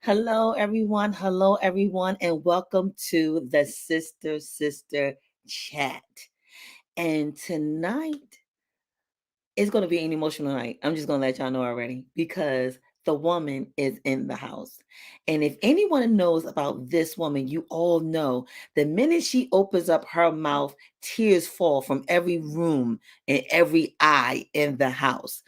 Hello, everyone. Hello, everyone, and welcome to the Sister Chat. And tonight is going to be an emotional night. I'm just going to let y'all know already because the woman is in the house. And if anyone knows about this woman, you all know the minute she opens up her mouth, tears fall from every room and every eye in the house.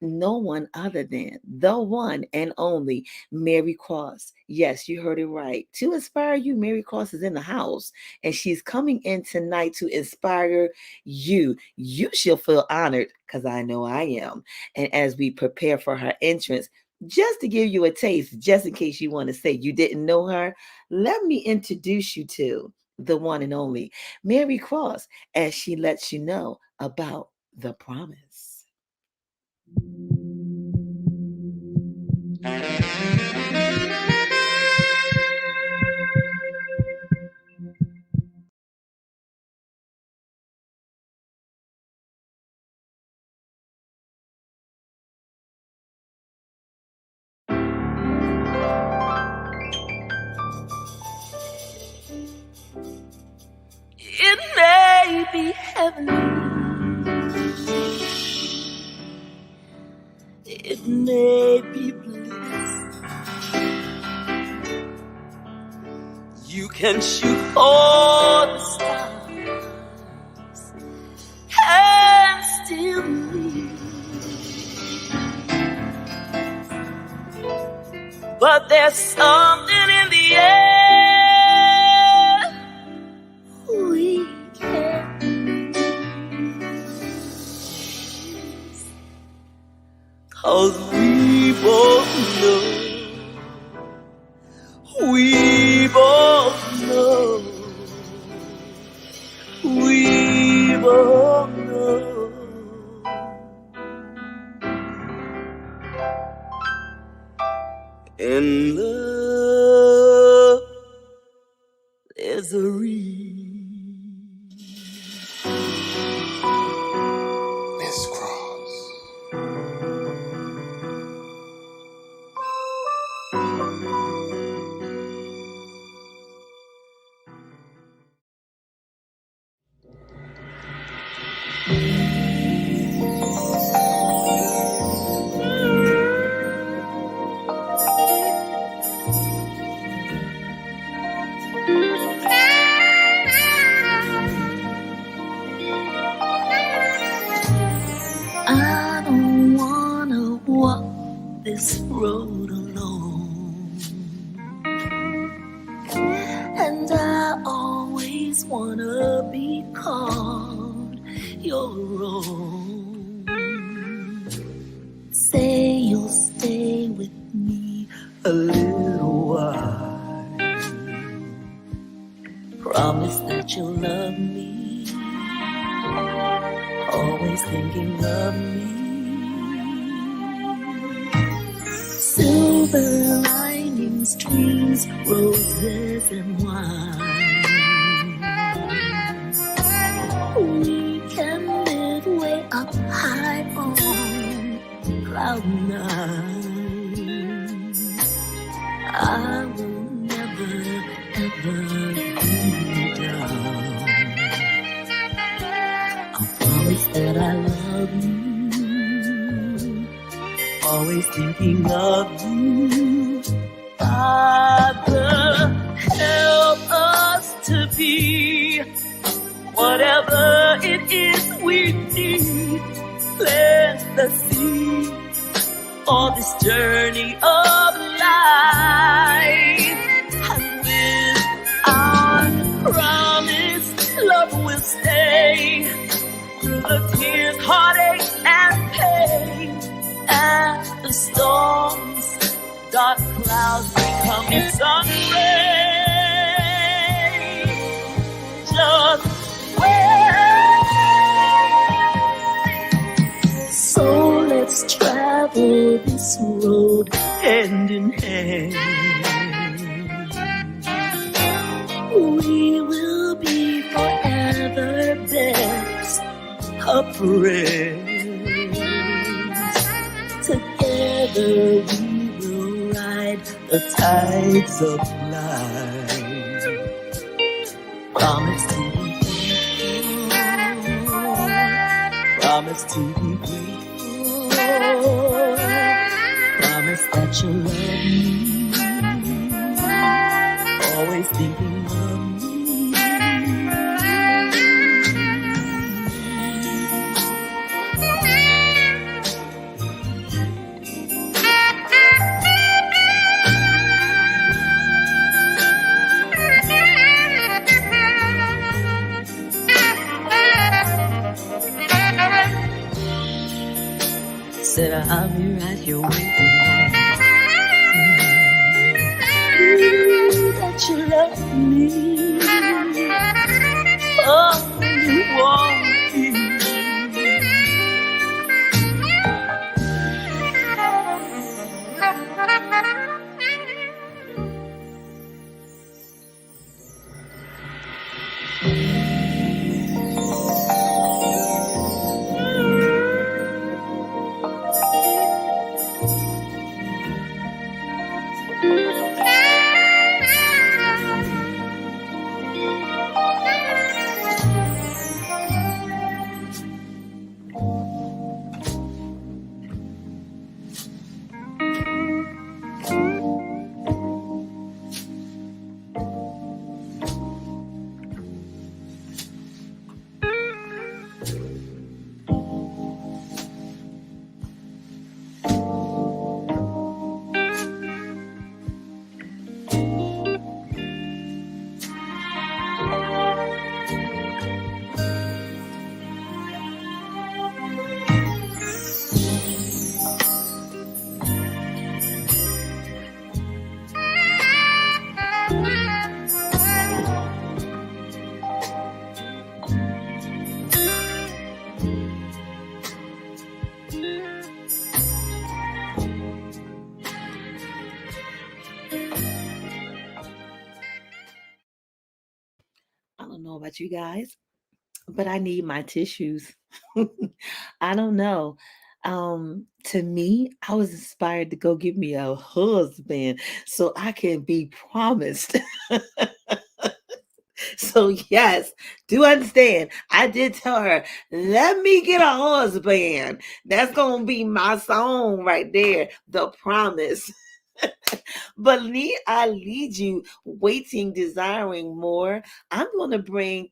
No one other than the one and only Mary Cross. Yes, you heard it right. To inspire you, Mary Cross is in the house and she's coming in tonight to inspire you. You shall feel honored because I know I am. And as we prepare for her entrance, just to give you a taste, just in case you want to say you didn't know her, let me introduce you to the one and only Mary Cross as she lets you know about the promise. It may be heavenly, it may be bliss. You can shoot for the stars and still believe, but there's something in the air we can't lose, 'cause we both know, we both know, we both know. In love, there's a reason. Miss Cross. I don't wanna walk this road alone, and I always wanna be called your own. Say you'll stay with me a little while, promise that you'll love me, always thinking of me. Silver linings, trees, roses, and wine. We can live way up high on cloud nine. I will never, ever be down. I promise that I love you, always thinking of you. Father, help us to be whatever it is we need. Plant the seed for this journey of life, and with our promise, love will stay through the tears, heartache, and pain. As the storms, dark clouds become sun rays. Just wait. So let's travel this road hand in hand. We will be forever best of friends. Together we will ride the tides of life. Promise to be faithful. Promise to be grateful. Promise that you'll love me. Always thinking of me. Said I'll be right here waiting that you love me. Oh, you want me. I don't know about you guys, but I need my tissues. I don't know. To me, I was inspired to go get me a husband so I can be promised. So yes, do understand. I did tell her, let me get a husband. That's gonna be my song right there, the promise. But I lead you waiting, desiring more. I'm gonna bring,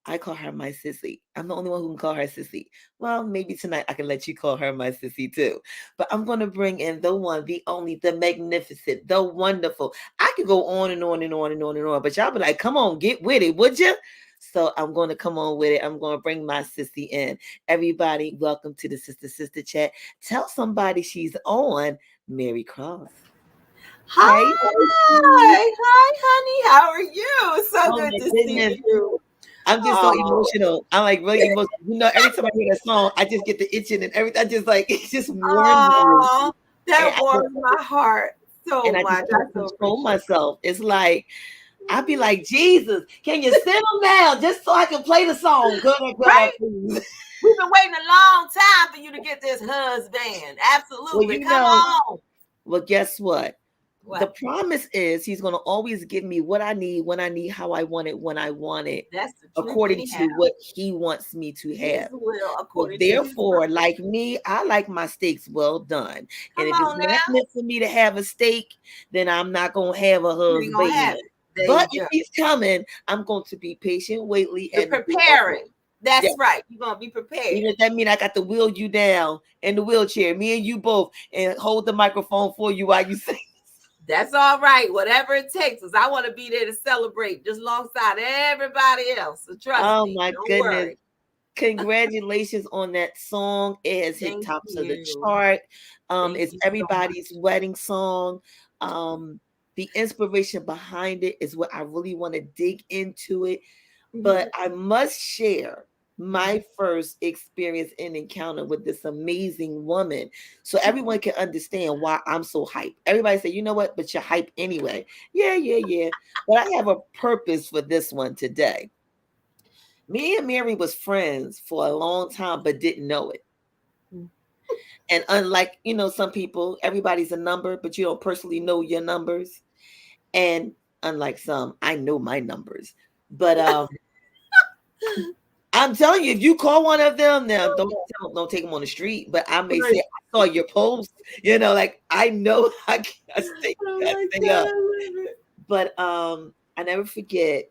I call her my sissy. I'm the only one who can call her sissy. Well, maybe tonight I can let you call her my sissy too. But I'm going to bring in the one, the only, the magnificent, the wonderful. I could go on and on and on and on and on, but y'all be like, come on, get with it, would you? So I'm going to come on with it. I'm going to bring my sissy in. Everybody, welcome to the Sister Chat. Tell somebody she's on, Mary Cross. Hi, Hey, hi, honey. How are you? So good to goodness. see you. I'm just so emotional. I'm like really emotional. You know, every time I hear that song, I just get the itching and everything. I just like it just warms me. That warms my heart so and I much. just can't control myself. It's like I'd be like, Jesus, can you send them down just so I can play the song? Right? We've been waiting a long time for you to get this husband. Absolutely. Well, Come on. Well, guess what? The promise is he's going to always give me what I need, when I need, how I want it, when I want it. That's the truth, according to what he wants me to have. Therefore, like me, I like my steaks well done. And if it's not meant for me to have a steak, then I'm not going to have a husband. But if he's coming, I'm going to be patient, waitly, and preparing. That's right. You're going to be prepared. You know that mean I got to wheel you down in the wheelchair, me and you both, and hold the microphone for you while you sing. That's all right. Whatever it takes, because I want to be there to celebrate just alongside everybody else. So trust me. Oh my goodness. Worry. Congratulations on that song. It has hit tops of the chart. It's everybody's wedding song. The inspiration behind it is what I really want to dig into it. But I must share my first experience and encounter with this amazing woman so everyone can understand why I'm so hyped. Everybody say, you know what, but you're hyped anyway. Yeah. But I have a purpose for this one today. Me and Mary was friends for a long time, but didn't know it. And unlike, some people, everybody's a number, but you don't personally know your numbers. And unlike some, I know my numbers. But I'm telling you, if you call one of them, now don't take them on the street. But I may say, I saw your post. Like I know I stay up. But I never forget.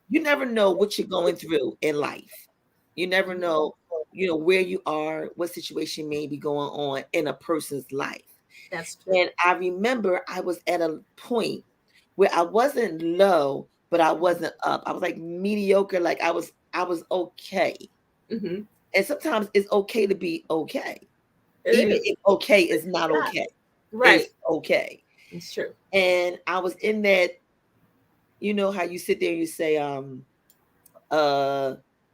You never know what you're going through in life. You never know, where you are, what situation may be going on in a person's life. That's true. And I remember I was at a point where I wasn't low, but I wasn't up. I was like mediocre, like I was okay. Mm-hmm. And sometimes it's okay to be okay. Even if okay is not okay. Right. It's okay. It's true. And I was in that, how you sit there and you say,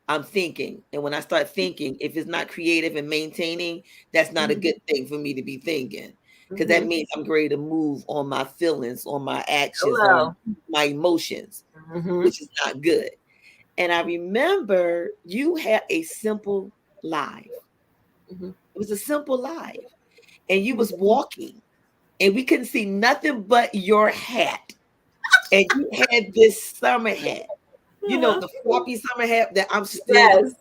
I'm thinking. And when I start thinking, if it's not creative and maintaining, that's not a good thing for me to be thinking. Because that means I'm ready to move on my feelings, on my actions, on my emotions, which is not good. And I remember you had a simple live. It was a simple live. And you was walking and we couldn't see nothing but your hat. And you had this summer hat. The floppy summer hat that I'm still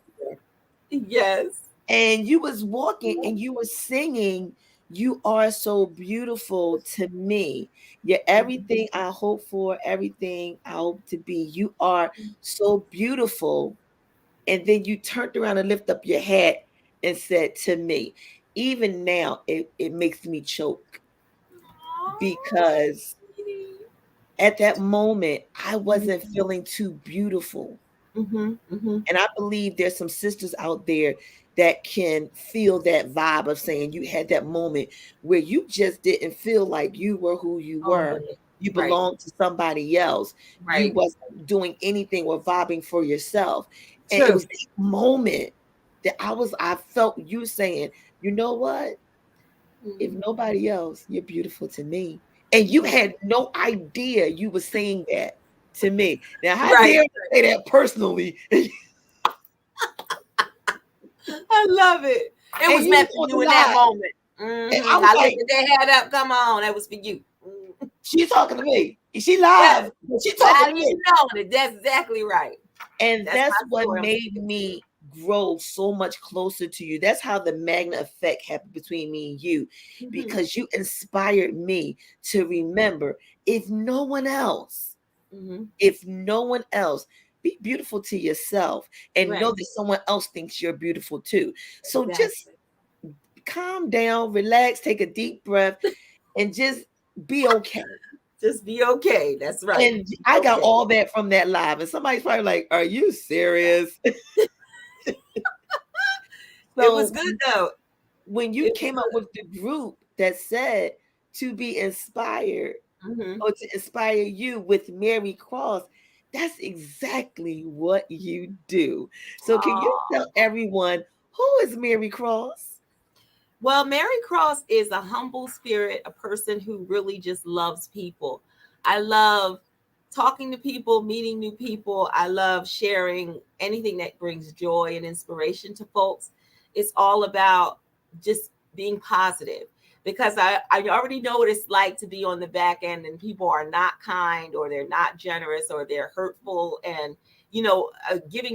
Yes. And you was walking and you were singing, "You are so beautiful to me. You're everything I hope for, everything I hope to be. You are so beautiful." And then you turned around and lifted up your hat and said to me, even now, it makes me choke because at that moment, I wasn't feeling too beautiful. And I believe there's some sisters out there that can feel that vibe of saying you had that moment where you just didn't feel like you were who you were. You belonged to somebody else. You wasn't doing anything or vibing for yourself. And it was the moment that I felt you saying, you know what? If nobody else, you're beautiful to me. And you had no idea you were saying that to me. Now, how dare you say that personally? I love it. It was meant for you in that moment. I like, lifted that head up. Come on, that was for you. She's talking to me. She live. She's talking to me. That's exactly right. And that's what made me grow so much closer to you. That's how the magnet effect happened between me and you, because you inspired me to remember, if no one else, be beautiful to yourself and know that someone else thinks you're beautiful too. So just calm down, relax, take a deep breath, and just be okay. Just be okay. That's right. And I got all that from that live. And somebody's probably like, are you serious? It was good though. When you came up with the group that said to be inspired or to inspire you with Mary Cross, that's exactly what you do. So can you tell everyone, who is Mary Cross? Well, Mary Cross is a humble spirit, a person who really just loves people. I love talking to people, meeting new people. I love sharing anything that brings joy and inspiration to folks. It's all about just being positive, because I already know what it's like to be on the back end and people are not kind or they're not generous or they're hurtful. And,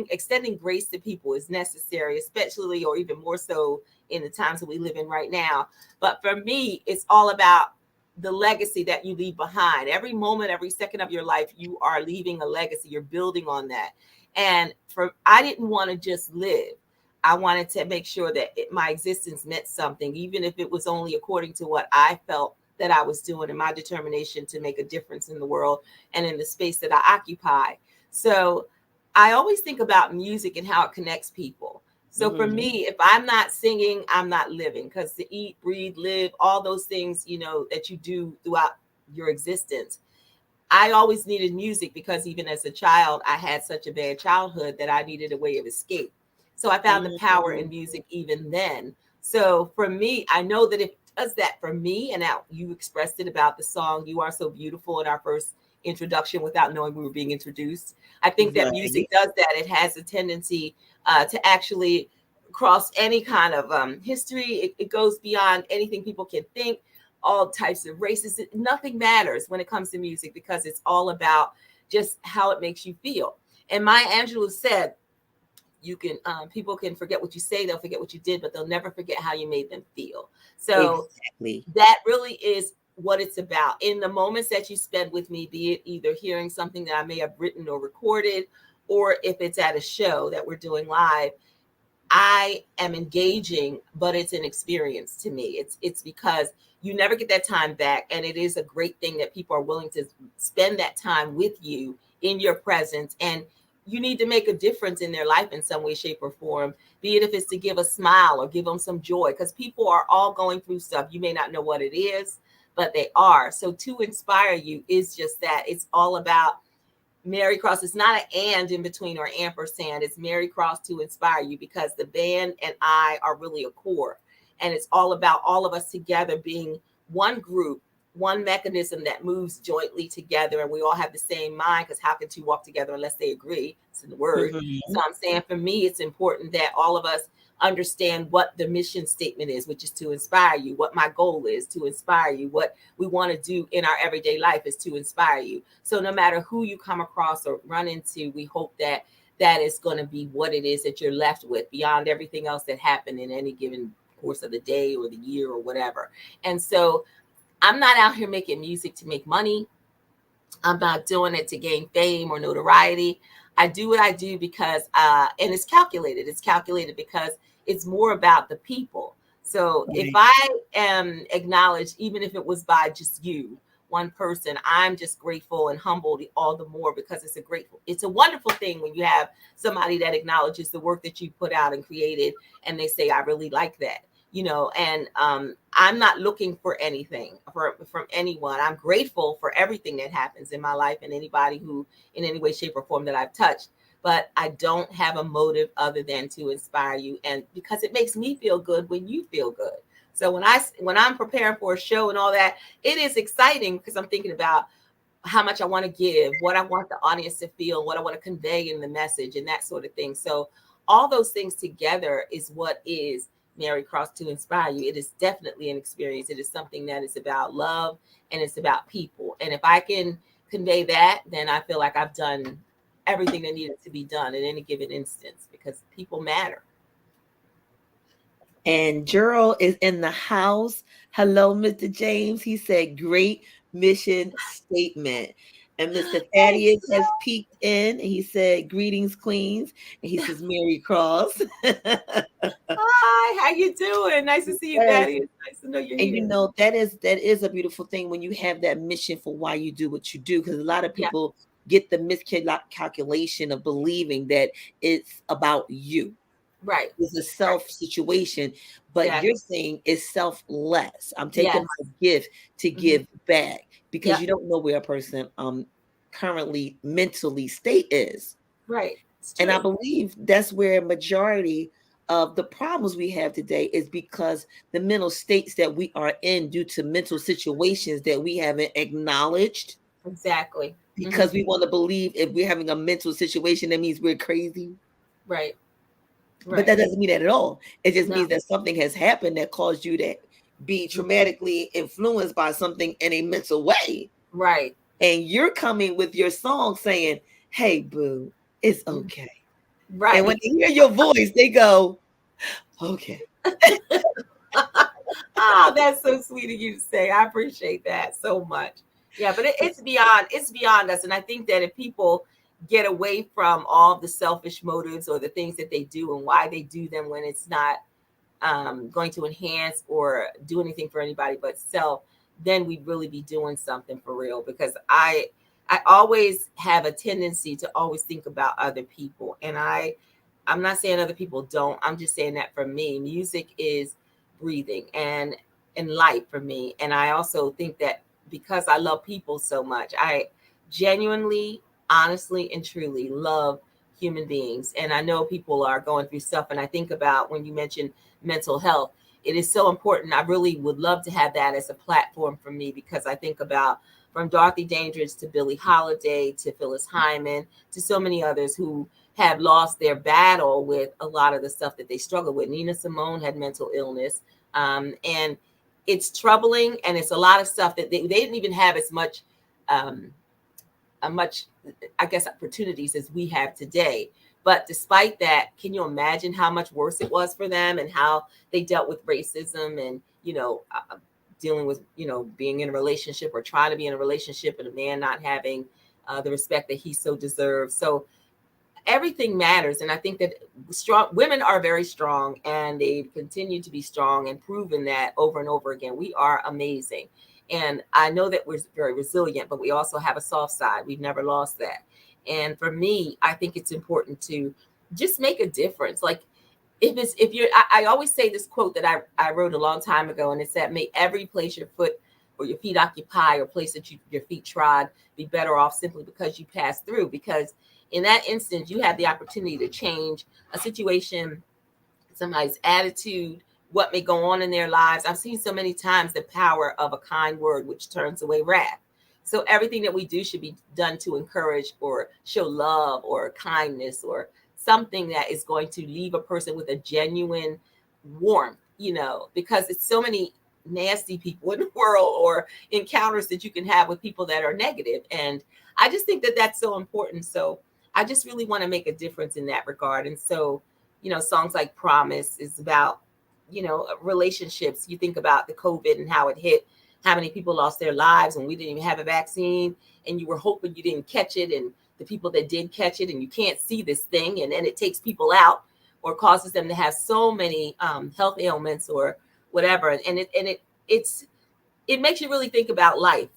extending grace to people is necessary, especially or even more so in the times that we live in right now. But for me, it's all about the legacy that you leave behind. Every moment, every second of your life, you are leaving a legacy. You're building on that. And I didn't want to just live. I wanted to make sure that my existence meant something, even if it was only according to what I felt that I was doing and my determination to make a difference in the world and in the space that I occupy. So I always think about music and how it connects people. So for me, if I'm not singing, I'm not living, because to eat, breathe, live, all those things, that you do throughout your existence. I always needed music because even as a child, I had such a bad childhood that I needed a way of escape. So I found the power in music even then. So for me, I know that it does that for me. And now you expressed it about the song, You Are So Beautiful, in our first introduction without knowing we were being introduced. I think that music does that. It has a tendency to actually across any kind of history. It goes beyond anything people can think, all types of races. Nothing matters when it comes to music because it's all about just how it makes you feel. And Maya Angelou said, you can people can forget what you say, they'll forget what you did, but they'll never forget how you made them feel. So Exactly. that really is what it's about. In the moments that you spend with me, be it either hearing something that I may have written or recorded, or if it's at a show that we're doing live, I am engaging, but it's an experience to me. It's because you never get that time back, and it is a great thing that people are willing to spend that time with you in your presence. And you need to make a difference in their life in some way, shape, or form. Be it if it's to give a smile or give them some joy, because people are all going through stuff. You may not know what it is, but they are. So to inspire you is just that. It's all about Mary Cross. It's not an and in between or ampersand. It's Mary Cross to inspire you, because the band and I are really a core. And it's all about all of us together being one group, one mechanism that moves jointly together. And we all have the same mind, because how can two walk together unless they agree? It's in the word. Mm-hmm. So I'm saying for me, it's important that all of us understand what the mission statement is, which is to inspire you. What my goal is to inspire you. What we want to do in our everyday life is to inspire you. So no matter who you come across or run into, we hope that that is going to be what it is that you're left with, beyond everything else that happened in any given course of the day or the year or whatever. And so I'm not out here making music to make money. I'm not doing it to gain fame or notoriety. I do what I do because, and it's calculated. It's calculated because it's more about the people. So if I am acknowledged, even if it was by just you, one person, I'm just grateful and humbled all the more, because it's a wonderful thing when you have somebody that acknowledges the work that you put out and created, and they say, I really like that. And I'm not looking for anything from anyone. I'm grateful for everything that happens in my life and anybody who in any way, shape, or form that I've touched. But I don't have a motive other than to inspire you, and because it makes me feel good when you feel good. So when I'm preparing for a show and all that, it is exciting because I'm thinking about how much I want to give, what I want the audience to feel, what I want to convey in the message, and that sort of thing. So all those things together is what is Mary Cross to inspire you. It is definitely an experience. It is something that is about love and it's about people. And if I can convey that, then I feel like I've done everything that needed to be done in any given instance, because people matter. And Gerald is in the house. Hello, Mr. James. He said, great mission statement. And Mr. Thaddeus has peeked in and he said, greetings, queens. And he says, Mary Cross. Hi, how you doing? Nice to see you, Thaddeus. Nice to know you're And here. that is a beautiful thing when you have that mission for why you do what you do, because a lot of Yeah. people get the miscalculation of believing that it's about you. Right. It's a self situation, but Yes. you're saying it's selfless. I'm taking Yes. my gift to give back, because Yep. you don't know where a person currently mentally state is. Right. And I believe that's where majority of the problems we have today is because the mental states that we are in due to mental situations that we haven't acknowledged. Exactly. Because we want to believe if we're having a mental situation, that means we're crazy. Right. But that doesn't mean that at all. It just No. means that something has happened that caused you to be traumatically influenced by something in a mental way. Right. And you're coming with your song saying, hey, boo, it's okay. Right. And when they hear your voice, they go, okay. Oh, that's so sweet of you to say. I appreciate that so much. Yeah, but it's beyond us. And I think that if people get away from all the selfish motives or the things that they do and why they do them when it's not going to enhance or do anything for anybody but self, then we'd really be doing something for real. Because I always have a tendency to always think about other people. And I'm not saying other people don't. I'm just saying that for me, music is breathing and life for me. And I also think that because I love people so much, I genuinely, honestly, and truly love human beings. And I know people are going through stuff. And I think about when you mentioned mental health, it is so important. I really would love to have that as a platform for me, because I think about from Dorothy Dandridge to Billie Holiday to Phyllis Hyman to so many others who have lost their battle with a lot of the stuff that they struggle with. Nina Simone had mental illness, and it's troubling, and it's a lot of stuff that they didn't even have as much, I guess, opportunities as we have today. But despite that, can you imagine how much worse it was for them and how they dealt with racism and, dealing with, being in a relationship or trying to be in a relationship and a man not having the respect that he so deserves. So everything matters. And I think that strong women are very strong, and they continue to be strong and proven that over and over again. We are amazing. And I know that we're very resilient, but we also have a soft side. We've never lost that. And for me, I think it's important to just make a difference. Like if you're, I always say this quote that I wrote a long time ago, and it's that may every place your foot or your feet occupy or place that your feet trod be better off simply because you passed through. Because in that instance, you have the opportunity to change a situation, somebody's attitude, what may go on in their lives. I've seen so many times the power of a kind word, which turns away wrath. So everything that we do should be done to encourage or show love or kindness or something that is going to leave a person with a genuine warmth, because it's so many nasty people in the world or encounters that you can have with people that are negative. And I just think that that's so important. So I just really want to make a difference in that regard. And so, songs like Promise is about, relationships. You think about the COVID and how it hit, how many people lost their lives when we didn't even have a vaccine, and you were hoping you didn't catch it, and the people that did catch it, and you can't see this thing, and then it takes people out or causes them to have so many health ailments or whatever. And it makes you really think about life,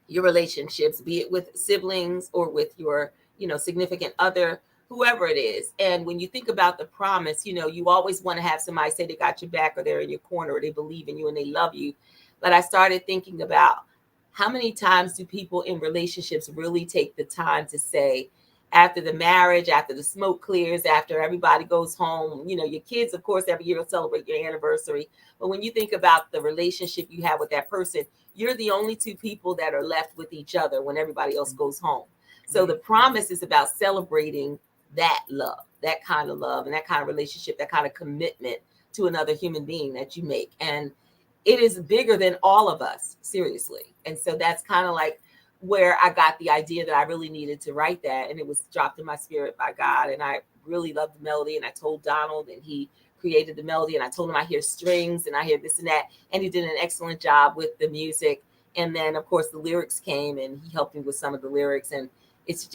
your relationships, be it with siblings or with your, significant other, whoever it is. And when you think about the promise, you always want to have somebody say they got your back or they're in your corner or they believe in you and they love you. But I started thinking about how many times do people in relationships really take the time to say, after the marriage, after the smoke clears, after everybody goes home, your kids, of course, every year will celebrate your anniversary. But when you think about the relationship you have with that person, you're the only two people that are left with each other when everybody else goes home. So the promise is about celebrating that love, that kind of love and that kind of relationship, that kind of commitment to another human being that you make. And it is bigger than all of us, seriously. And so that's kind of like where I got the idea that I really needed to write that. And it was dropped in my spirit by God. And I really loved the melody. And I told Donald, and he created the melody. And I told him I hear strings and I hear this and that. And he did an excellent job with the music. And then, of course, the lyrics came and he helped me with some of the lyrics. And it's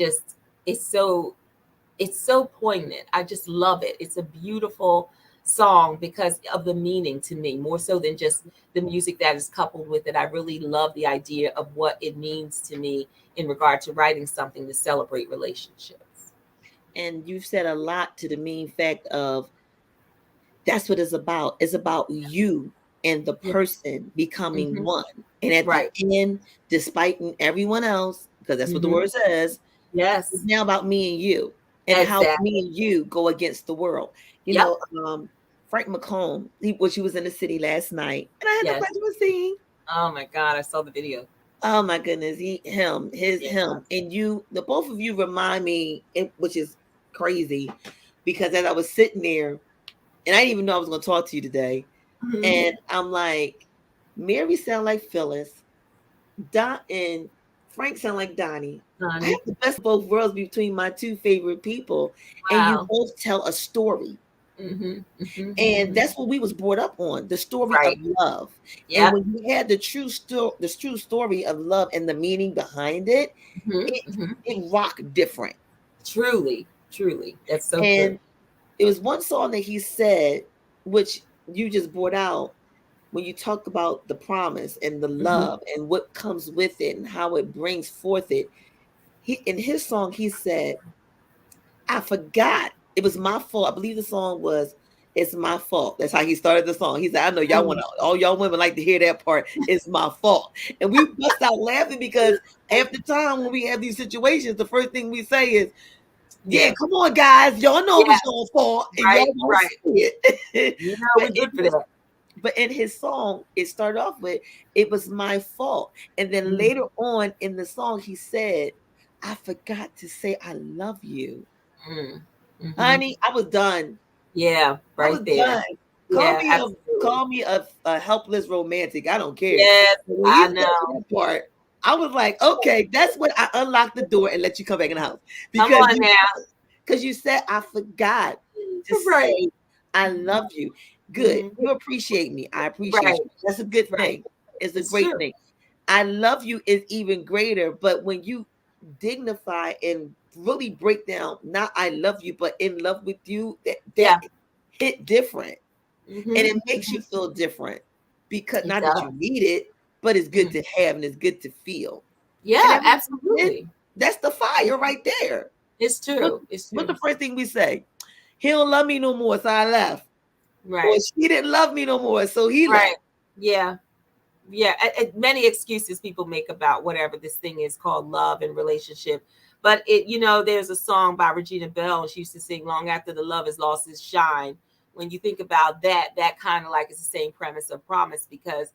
so poignant. I just love it. It's a beautiful song because of the meaning to me, more so than just the music that is coupled with it. I really love the idea of what it means to me in regard to writing something to celebrate relationships. And you've said a lot to the main fact of that's what it's about. It's about you and the person becoming one. And at the end, despite everyone else, because that's what the word says, yes, it's now about me and you and how me and you go against the world. Frank McComb, she was in the city last night, and I had the pleasure of seeing. Oh my God, I saw the video. Oh my goodness, him, and you, the both of you remind me, which is crazy, because as I was sitting there, and I didn't even know I was going to talk to you today, and I'm like, Mary sound like Phyllis, Dot and Frank sound like Donnie. I have the best of both worlds between my two favorite people, and you both tell a story. And that's what we was brought up on, the story of love. And when you had the true story of love and the meaning behind it, it rocked different. Truly that's so and good. It was one song that he said, which you just brought out, when you talk about the promise and the love and what comes with it and how it brings forth it. In his song, he said, I forgot. It was my fault. I believe the song was, It's My Fault. That's how he started the song. He said, I know y'all want all y'all women like to hear that part. It's my fault. And we bust out laughing because half the time when we have these situations, the first thing we say is, yeah, come on, guys. Y'all know it was your fault. And y'all don't see it. But in his song, it started off with, it was my fault. And then later on in the song, he said, I forgot to say I love you. Mm. Mhm. Honey, I was done. Yeah, I right was there. done. Yeah, absolutely. Call me a helpless romantic. I don't care. Yes, But when I you got to know. that part, I was like, okay, that's when I unlocked the door and let you come back in the house. Come Because on now. you said I forgot to Right. say I love you. Good. Mhm. You appreciate me. I appreciate Right. you. That's a good Right. thing. It's a It's great true. thing. I love you is even greater. But when you dignify and really break down, not I love you, but in love with you, that Yeah. hit different. And Mhm. it makes you feel different because It not that you does. need it, but it's good Mhm. to have and it's good to feel. And Yeah, then absolutely. that's the fire right there. It's What, true. It's what's true. the first thing we say? He don't love me no more, so I left. Or Right. she didn't love me no more, so he Right. left. Yeah. Yeah. Many excuses people make about whatever this thing is called love and relationship. But there's a song by Regina Bell, and she used to sing long after the love has lost its shine. When you think about that, that kind of like is the same premise of promise, because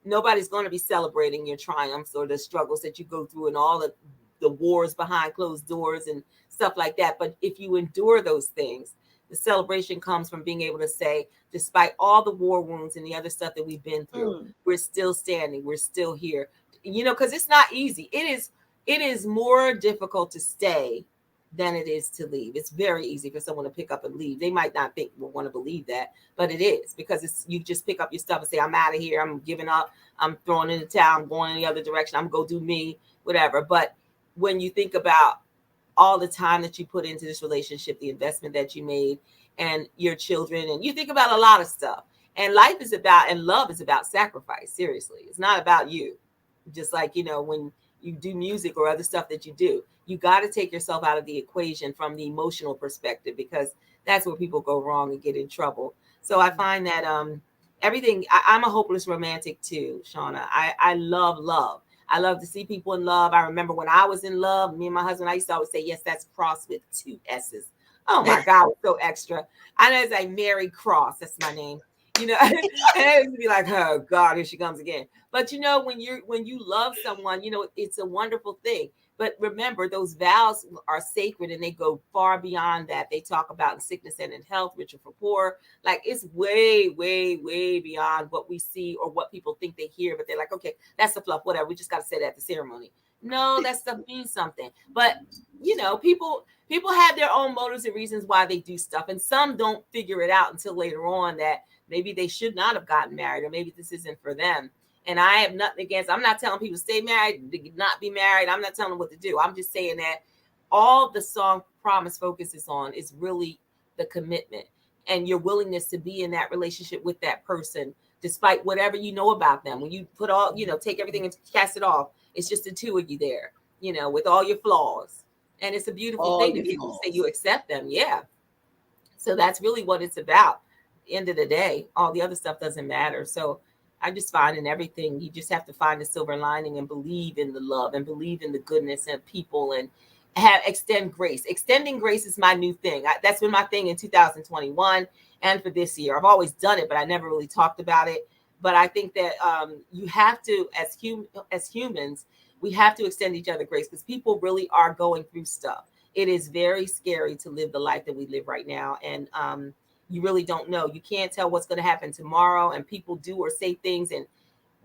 nobody's going to be celebrating your triumphs or the struggles that you go through and all the wars behind closed doors and stuff like that. But if you endure those things, the celebration comes from being able to say, despite all the war wounds and the other stuff that we've been through, we're still standing, we're still here. Because it's not easy. It is more difficult to stay than it is to leave. It's very easy for someone to pick up and leave. They might not think will want to believe that, but it is, because it's you just pick up your stuff and say, I'm out of here, I'm giving up, I'm throwing in the towel, I'm going in the other direction, I'm gonna go do me, whatever. But when you think about all the time that you put into this relationship, the investment that you made, and your children, and you think about a lot of stuff. And life is about, and love is about sacrifice. Seriously, it's not about you. Just like, when you do music or other stuff that you got to take yourself out of the equation from the emotional perspective, because that's where people go wrong and get in trouble. So I find that everything, I'm a hopeless romantic too, Shauna. I love love. I love to see people in love. I remember when I was in love, me and my husband, I used to always say, yes, that's Cross with 2 S's. Oh my God, so extra. I know it's like Mary Cross. That's my name. And it used to be like, oh God, here she comes again. But when you love someone, it's a wonderful thing. But remember, those vows are sacred and they go far beyond that. They talk about in sickness and in health, rich or for poor. Like, it's way, way, way beyond what we see or what people think they hear. But they're like, okay, that's the fluff, whatever. We just got to say that at the ceremony. No, that stuff means something. But people have their own motives and reasons why they do stuff, and some don't figure it out until later on that maybe they should not have gotten married, or maybe this isn't for them. And I have nothing against, I'm not telling people to stay married, to not be married. I'm not telling them what to do. I'm just saying that all the song Promise focuses on is really the commitment and your willingness to be in that relationship with that person, despite whatever you know about them. When you put all, take everything and cast it off, it's just the two of you there, with all your flaws. And it's a beautiful All thing to your be able to say flaws. you accept them. Yeah. So that's really what it's about. End of the day, all the other stuff doesn't matter. So I just find in everything, you just have to find the silver lining and believe in the love and believe in the goodness of people, and extend grace. Extending grace is my new thing. That's been my thing in 2021 and for this year. I've always done it, but I never really talked about it. But I think that you have to, as humans, we have to extend each other grace, because people really are going through stuff. It is very scary to live the life that we live right now. And you really don't know. You can't tell what's going to happen tomorrow, and people do or say things, and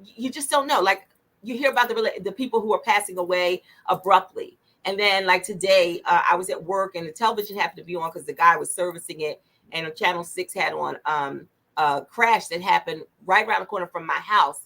you just don't know. Like, you hear about the people who are passing away abruptly. And then, like today, I was at work and the television happened to be on because the guy was servicing it, and Channel 6 had on a crash that happened right around the corner from my house,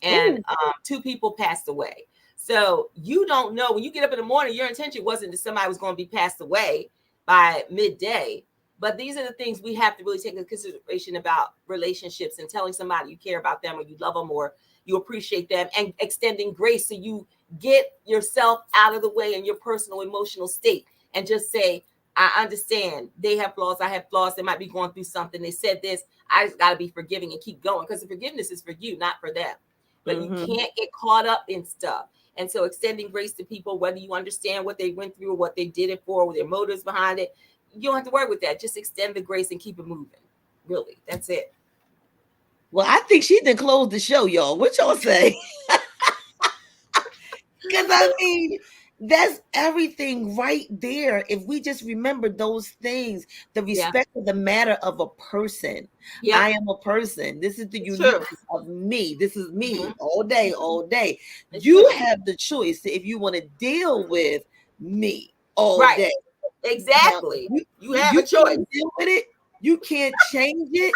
and 2 people passed away. So you don't know, when you get up in the morning, your intention wasn't that somebody was going to be passed away by midday. But these are the things we have to really take into consideration about relationships, and telling somebody you care about them, or you love them, or you appreciate them, and extending grace, so you get yourself out of the way in your personal emotional state and just say, I understand they have flaws, I have flaws, they might be going through something, they said this, I just got to be forgiving and keep going, because the forgiveness is for you, not for them. But you can't get caught up in stuff. And so extending grace to people, whether you understand what they went through or what they did it for, or their motives behind it, you don't have to worry with that. Just extend the grace and keep it moving. Really, that's it. Well, I think she done closed the show, y'all. What y'all say? Because I mean, That's everything right there. If we just remember those things, the Yeah. respect of the matter of a person. Yeah. I am a person. This is the It's true. uniqueness of me. This is me Mhm. all day, all day. It's You true. have the choice if you want to deal with me all Right. day. Now, Exactly. You have a you choice. can't deal with it. You can't change it.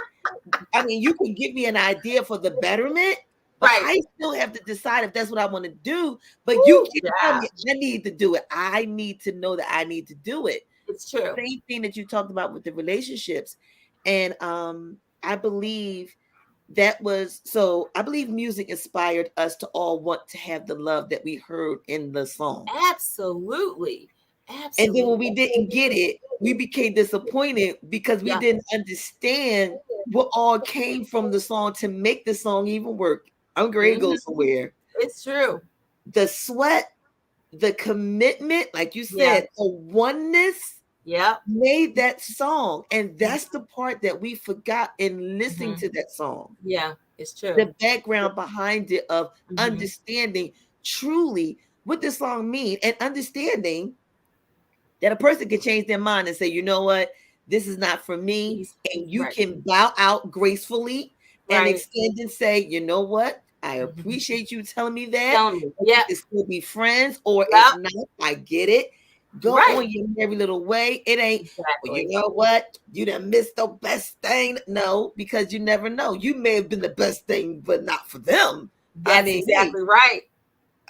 I mean, you can give me an idea for the betterment, but Right. I still have to decide if that's what I want to do. But you Ooh, can't tell yeah. me I need to do it. I need to know that I need to do it. It's true. Same thing that you talked about with the relationships. And I believe that was so I believe music inspired us to all want to have the love that we heard in the song. Absolutely. And then when we Absolutely. didn't get it, we became disappointed because we Yeah. didn't understand what all came from the song to make the song even work. I'm going to go Mhm. somewhere. It's true. The sweat, the commitment, like you Yeah. said, the oneness Yeah. made that song. And that's the part that we forgot in listening Mhm. to that song. Yeah. It's true. The background behind it of Mhm. understanding truly what this song means and understanding that a person can change their mind and say, you know what, this is not for me. He's And you right. can bow out gracefully and Right. extend and say, you know what, I Mhm. appreciate you telling me that. Tell me. We Yeah. can still be friends, or if Yeah. not, I get it. Go Right. on your merry little way. It ain't, well, you Exactly. know what, you done missed the best thing. No, because you never know. You may have been the best thing, but not for them. I That's mean, hey, exactly right.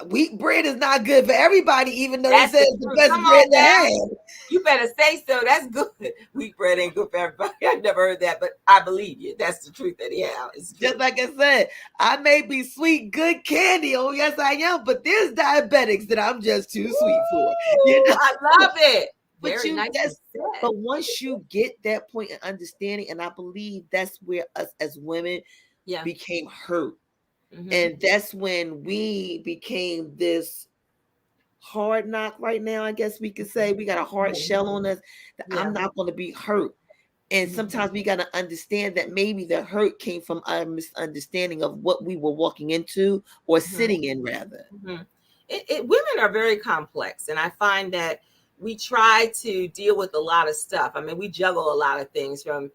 wheat bread is not good for everybody, even though they That's say the it's the truth. best Come bread on to now. have. You better say so. That's good. Wheat bread ain't good for everybody. I've never heard that, but I believe you. That's the truth. That yeah, it's true. Just like I said, I may be sweet, good candy. Oh, yes, I am. But there's diabetics that I'm just too sweet for. You know? I love it. But Very nicely said. but once you get that point of understanding, and I believe that's where us as women Yeah. became hurt. Mhm. And that's when we became this hard knock right now. I guess we could say we got a hard shell on us that Yeah. I'm not going to be hurt. And Mhm. sometimes we got to understand that maybe the hurt came from our misunderstanding of what we were walking into or sitting in, rather. Mhm. Women are very complex, and I find that we try to deal with a lot of stuff. I mean, we juggle a lot of things from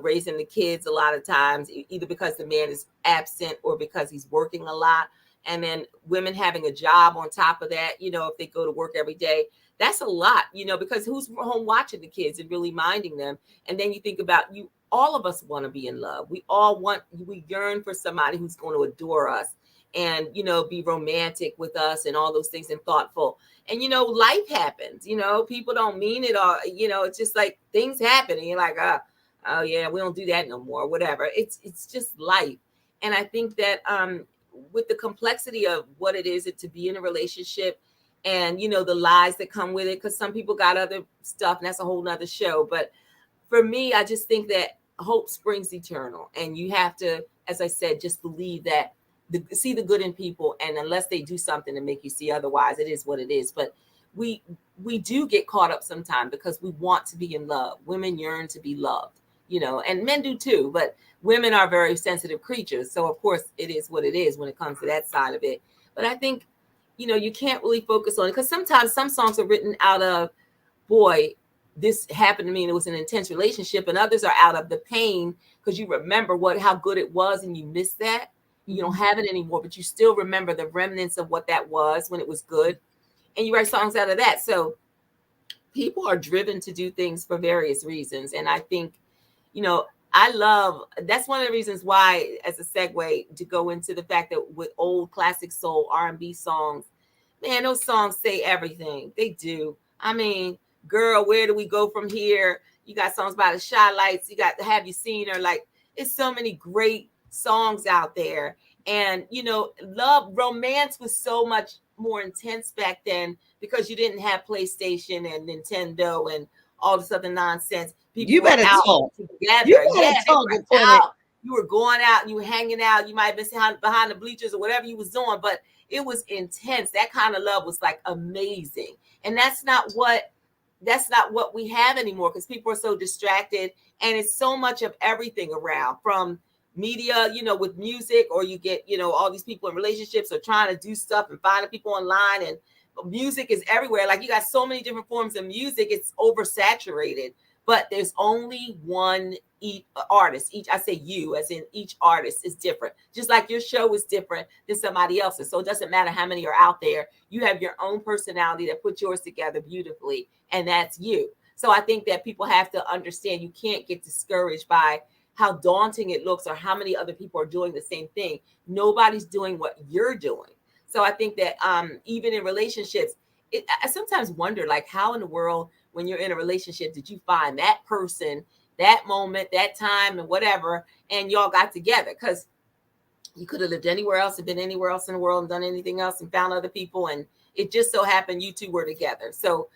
raising the kids a lot of times, either because the man is absent or because he's working a lot, and then women having a job on top of that. If they go to work every day, that's a lot. Because who's home watching the kids and really minding them? And then you think about you. All of us want to be in love. We yearn for somebody who's going to adore us and be romantic with us and all those things and thoughtful. And life happens. People don't mean it, or it's just like things happen and you're like, oh yeah, we don't do that no more, whatever. It's just life. And I think that with the complexity of what it is to be in a relationship, and the lies that come with it, because some people got other stuff and that's a whole nother show. But for me, I just think that hope springs eternal, and you have to, as I said, just believe that see the good in people, and unless they do something to make you see otherwise, it is what it is. But we do get caught up sometimes because we want to be in love. Women yearn to be loved, and men do too, but women are very sensitive creatures, so of course it is what it is when it comes to that side of it. But I think you can't really focus on it, because sometimes some songs are written out of, boy, this happened to me and it was an intense relationship, and others are out of the pain because you remember how good it was and you miss that. You don't have it anymore, but you still remember the remnants of what that was when it was good, and you write songs out of that. So people are driven to do things for various reasons, and I think that's one of the reasons why, as a segue to go into the fact that with old classic soul R&B songs, man, those songs say everything. They do. I mean, girl, where do we go from here? You got songs by the Shy Lights. You got Have You Seen Her? Like, it's so many great songs out there. And, romance was so much more intense back then because you didn't have PlayStation and Nintendo and all this other nonsense. People You were better out talk. together. You better Yeah, they talk, were Antoinette. out. You were going out and you were hanging out. You might have been behind the bleachers or whatever you was doing, but it was intense. That kind of love was like amazing. And that's not what we have anymore, because people are so distracted, and it's so much of everything around, from media, with music, or you get, all these people in relationships are trying to do stuff and finding people online, and music is everywhere. Like you got so many different forms of music, it's oversaturated. But there's only one artist. I say you, as in each artist is different. Just like your show is different than somebody else's. So it doesn't matter how many are out there. You have your own personality that puts yours together beautifully, and that's you. So I think that people have to understand you can't get discouraged by how daunting it looks or how many other people are doing the same thing. Nobody's doing what you're doing. So I think that even in relationships, I sometimes wonder, like, how in the world, when you're in a relationship, did you find that person, that moment, that time, and whatever, and y'all got together? Because you could have lived anywhere else and been anywhere else in the world and done anything else and found other people, and it just so happened you two were together. So,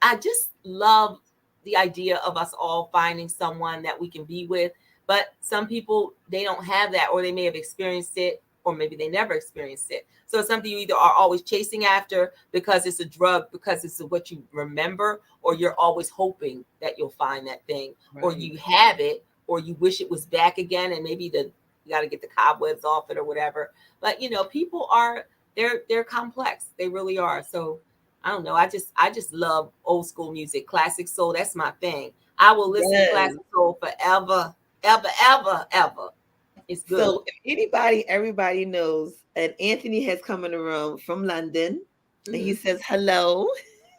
I just love the idea of us all finding someone that we can be with. But some people, they don't have that, or they may have experienced it, or maybe they never experienced it. So it's something you either are always chasing after because it's a drug, because it's what you remember, or you're always hoping that you'll find that thing, or you have it, or you wish it was back again, and maybe you got to get the cobwebs off it or whatever. But people they're complex. They really are. So I don't know. I just love old school music, classic soul. That's my thing. I will listen to classic soul forever, ever, ever, ever. It's good. So if everybody knows, and Anthony has come in the room from London, and he says hello.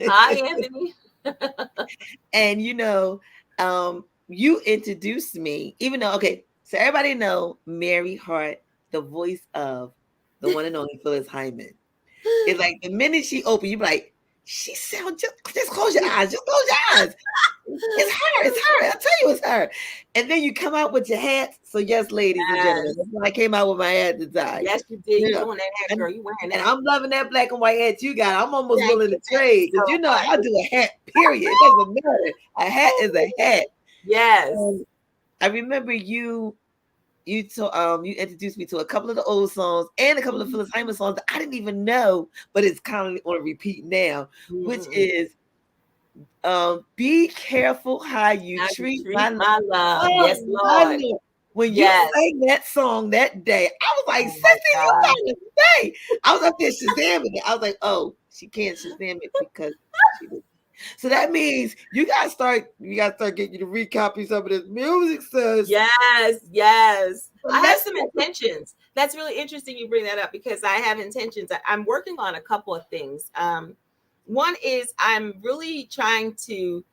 Hi, Anthony. And you introduced me, even though, so everybody know Mary Hart, the voice of the one and only Phyllis Hyman. It's like the minute she opened, you be like, she sounds just close your eyes. Just close your eyes. It's her. I'll tell you it's her. And then you come out with your hat. So yes, ladies and gentlemen, that's when I came out with my hat design. Yes, you did. You're doing that hat, girl. You wearing that. And I'm loving that black and white hat you got. I'm almost willing to trade. Because I'll do a hat, period. It doesn't matter. A hat is a hat. Yes. I remember you introduced me to a couple of the old songs and a couple of Phyllis Hyman songs that I didn't even know, but it's kind of on repeat now, which is be careful how you treat my love. Oh, yes, Lord. When you sang that song that day, I was like, Sissy, you got to say. I was up there Shazamming it. I was like, oh, she can't Shazam it because she did. So that means you gotta start getting you to recopy some of this music, sis. Yes. I have some intentions. That's really interesting you bring that up, because I have intentions. I'm working on a couple of things. One is I'm really trying to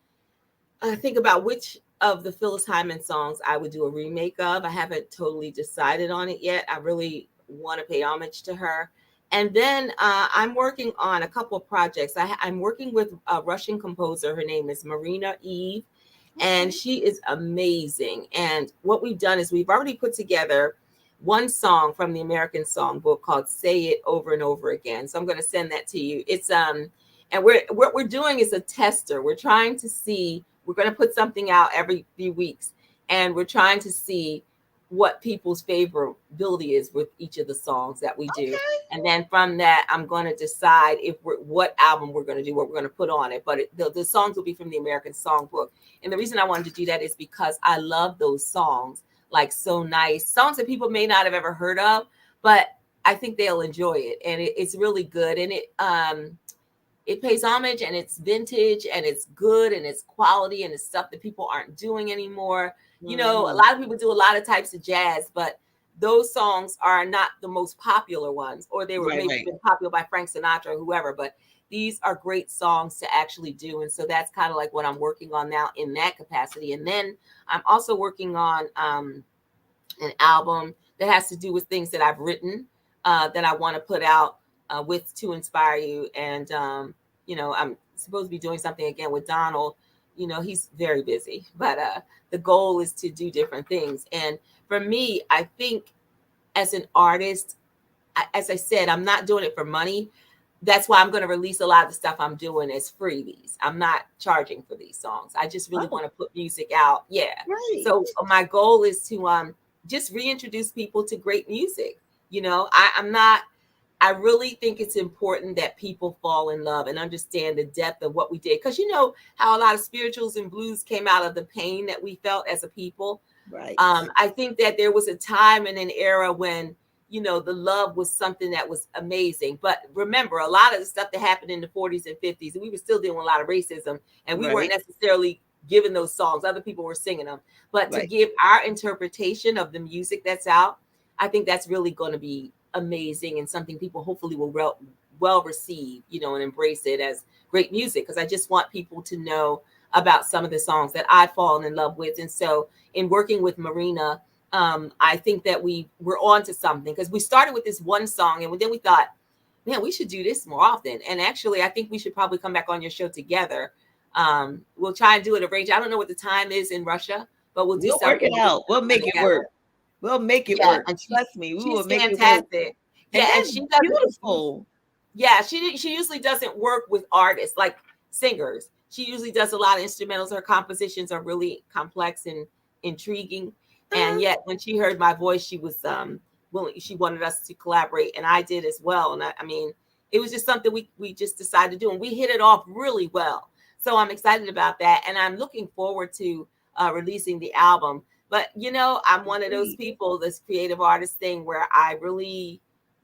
think about which of the Phyllis Hyman songs I would do a remake of. I haven't totally decided on it yet. I really want to pay homage to her. And then I'm working on a couple of projects. I'm working with a Russian composer. Her name is Marina Eve, and she is amazing. And what we've done is we've already put together one song from the American Songbook called "Say It Over and Over Again." So I'm going to send that to you. It's and what we're doing is a tester. We're trying to see. We're going to put something out every few weeks, and we're trying to see what people's favorability is with each of the songs that we do. And then from that, I'm going to decide what album we're going to do, what we're going to put on it. But the songs will be from the American Songbook. And the reason I wanted to do that is because I love those songs, like So Nice, songs that people may not have ever heard of, but I think they'll enjoy it. And it's really good. And it pays homage, and it's vintage, and it's good, and it's quality, and it's stuff that people aren't doing anymore. A lot of people do a lot of types of jazz, but those songs are not the most popular ones, or they were maybe been popular by Frank Sinatra or whoever, but these are great songs to actually do. And so that's kind of like what I'm working on now in that capacity. And then I'm also working on an album that has to do with things that I've written that I want to put out with To Inspire You. And, I'm supposed to be doing something again with Donald. He's very busy, but the goal is to do different things. And for me, I think as an artist, as I said, I'm not doing it for money. That's why I'm going to release a lot of the stuff I'm doing as freebies. I'm not charging for these songs. I just really want to put music out. Yeah. Right. So my goal is to just reintroduce people to great music. I really think it's important that people fall in love and understand the depth of what we did. Because how a lot of spirituals and blues came out of the pain that we felt as a people. Right. I think that there was a time and an era when, you know, the love was something that was amazing. But remember, a lot of the stuff that happened in the 40s and 50s, we were still dealing with a lot of racism, and we weren't Right. necessarily given those songs. Other people were singing them. But to Right. give our interpretation of the music that's out, I think that's really going to be amazing and something people hopefully will well receive, you know, and embrace it as great music. Because I just want people to know about some of the songs that I've fallen in love with. And so in working with Marina, I think that we're on to something, because we started with this one song and then we thought, man, we should do this more often. And actually, I think we should probably come back on your show together. We'll try and do it arrange. I don't know what the time is in Russia, but we'll do We'll work something. it out. We'll make it work. We'll make it work. And Trust me, we she's will make it work. fantastic. And Yeah, and that's she does beautiful. Yeah, she usually doesn't work with artists like singers. She usually does a lot of instrumentals. Her compositions are really complex and intriguing. And yet, when she heard my voice, she was willing. She wanted us to collaborate, and I did as well. And I mean, it was just something we just decided to do, and we hit it off really well. So I'm excited about that, and I'm looking forward to releasing the album. But you know, I'm one of those people, this creative artist thing, where I really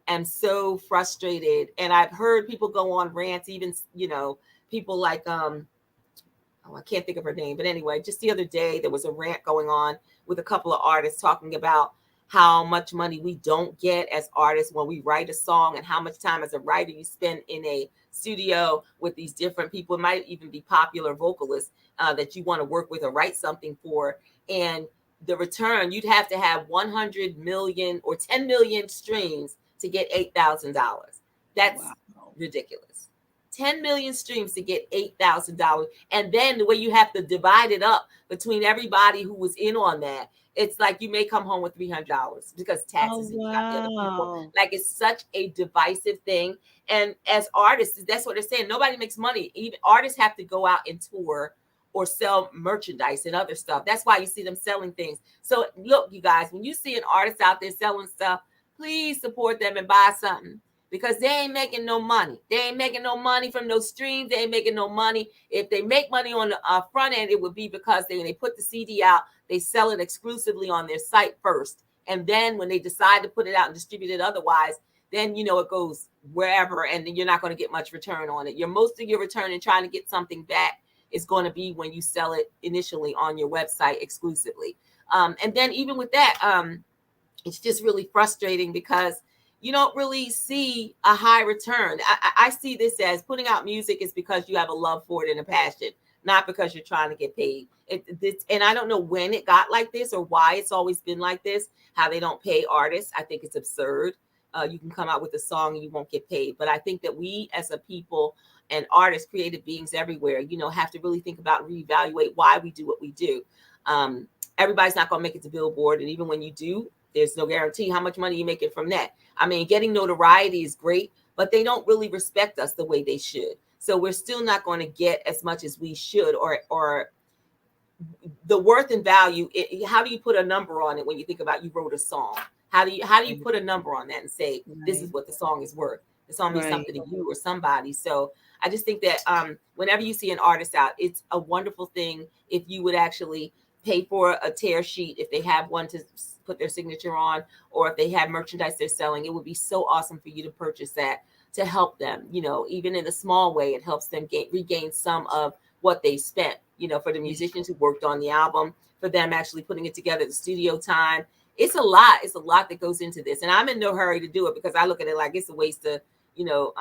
am so frustrated. And I've heard people go on rants, even, you know, people like I can't think of her name, but anyway, just the other day there was a rant going on with a couple of artists talking about how much money we don't get as artists when we write a song, and how much time as a writer you spend in a studio with these different people. It might even be popular vocalists that you want to work with or write something for. And the return, you'd have to have 100 million or 10 million streams to get $8,000. That's ridiculous. 10 million streams to get $8,000. And then the way you have to divide it up between everybody who was in on that, it's like you may come home with $300 because taxes. And you got the other people. Like, it's such a divisive thing. And as artists, that's what they're saying. Nobody makes money. Even artists have to go out and tour or sell merchandise and other stuff. That's why you see them selling things. So look, you guys, when you see an artist out there selling stuff, please support them and buy something, because they ain't making no money. They ain't making no money from those streams. They ain't making no money. If they make money on the front end, it would be because they put the CD out, they sell it exclusively on their site first. And then when they decide to put it out and distribute it otherwise, then, you know, it goes wherever, and then you're not going to get much return on it. Most of your return in trying to get something back is going to be when you sell it initially on your website exclusively. And then even with that, it's just really frustrating because you don't really see a high return. I see this as putting out music is because you have a love for it and a passion, not because you're trying to get paid. And I don't know when it got like this or why it's always been like this, how they don't pay artists. I think it's absurd. You can come out with a song and you won't get paid. But I think that we as a people and artists, creative beings everywhere, you know, have to really think about and reevaluate why we do what we do. Everybody's not going to make it to Billboard. And even when you do, there's no guarantee how much money you make it from that. I mean, getting notoriety is great, but they don't really respect us the way they should. So we're still not going to get as much as we should, or the worth and value. How do you put a number on it when you think about you wrote a song? How do you put a number on that and say, this is what the song is worth? The song means something to you or somebody. So I just think that whenever you see an artist out, it's a wonderful thing if you would actually pay for a tear sheet if they have one to put their signature on, or if they have merchandise they're selling. It would be so awesome for you to purchase that to help them, you know, even in a small way. It helps them regain some of what they spent, you know, for the musicians who worked on the album, for them actually putting it together, the studio time. It's a lot that goes into this, and I'm in no hurry to do it, because I look at it like it's a waste of, you know,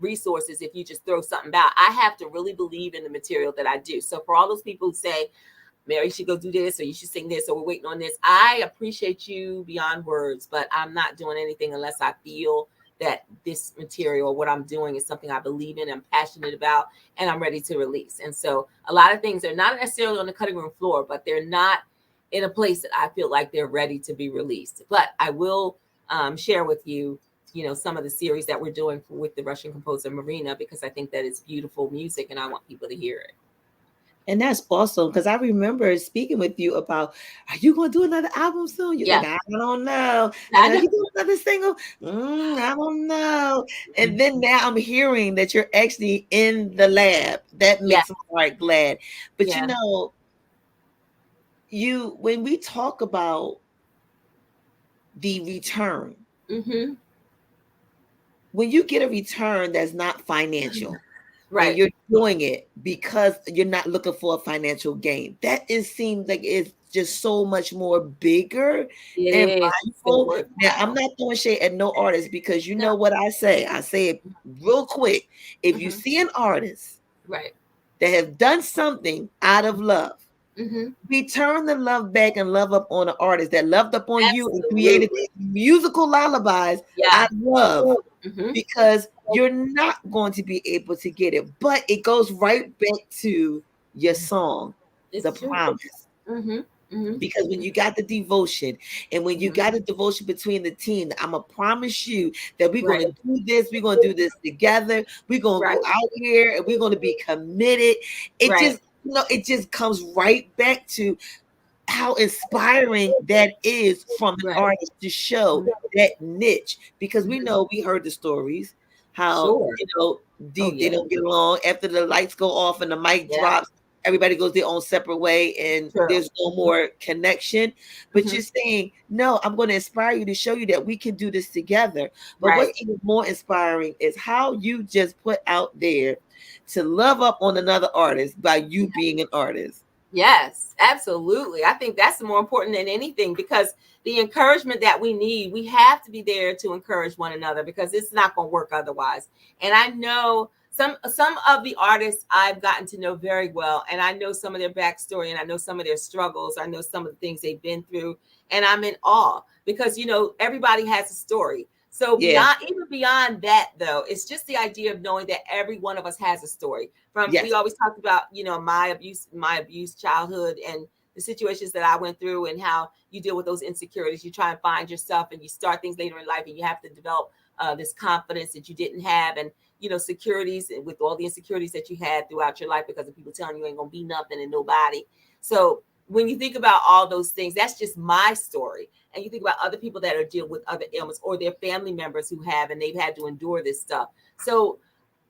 resources if you just throw something out. I have to really believe in the material that I do. So for all those people who say, Mary, you should go do this, or you should sing this, or we're waiting on this, I appreciate you beyond words, but I'm not doing anything unless I feel that this material, what I'm doing, is something I believe in, I'm passionate about, and I'm ready to release. And so a lot of things are not necessarily on the cutting room floor, but they're not in a place that I feel like they're ready to be released. But I will share with you, you know, some of the series that we're doing with the Russian composer Marina, because I think that it's beautiful music and I want people to hear it. And that's awesome, because I remember speaking with you about, are you going to do another album soon? You're like, I don't know. Are you doing another single? I don't know. And then now I'm hearing that you're actually in the lab. That makes my heart glad. But you know, when we talk about the return, Mm-hmm. When you get a return that's not financial, Right. and you're doing it because you're not looking for a financial gain, that seems like it's just so much more bigger It and is. It's been mindful. Now, I'm worthwhile. not throwing shade at no artist, because you No. know what I say it real quick. If you Mm-hmm. see an artist Right. that have done something out of love, Mm-hmm. return the love back and love up on an artist that loved up on you and created Absolutely. musical lullabies Yeah. out of love, Mm-hmm. because you're not going to be able to get it. But it goes right back to your song, The It's true. Promise. Mm-hmm. Mm-hmm. Because when you got the devotion, and when you Mm-hmm. got a devotion between the team, I'm going to promise you that we're Right. going to do this. We're going to do this together. We're going to Right. go out here and we're going to be committed. It Right. just, it just comes right back to how inspiring that is from an Right. artist to show that niche, because we Mm-hmm. know, we heard the stories how Sure. Oh they yeah. don't get along after the lights go off and the mic Yeah. drops. Everybody goes their own separate way and True. there's no more connection. But Mm-hmm. you're saying, no, I'm going to inspire you to show you that we can do this together. But Right. what's even more inspiring is how you just put out there to love up on another artist by you being an artist. Yes, absolutely. I think that's more important than anything, because the encouragement that we need, we have to be there to encourage one another, because it's not going to work otherwise. And I know some of the artists I've gotten to know very well, and I know some of their backstory, and I know some of their struggles. I know some of the things they've been through, and I'm in awe, because everybody has a story. So Yeah. even beyond that, though, it's just the idea of knowing that every one of us has a story. We Yes. always talked about, my abuse childhood, and the situations that I went through, and how you deal with those insecurities. You try and find yourself, and you start things later in life, and you have to develop this confidence that you didn't have, and securities, and with all the insecurities that you had throughout your life because of people telling you ain't gonna be nothing and nobody. So when you think about all those things, that's just my story. And you think about other people that are dealing with other ailments, or their family members who have, and they've had to endure this stuff. So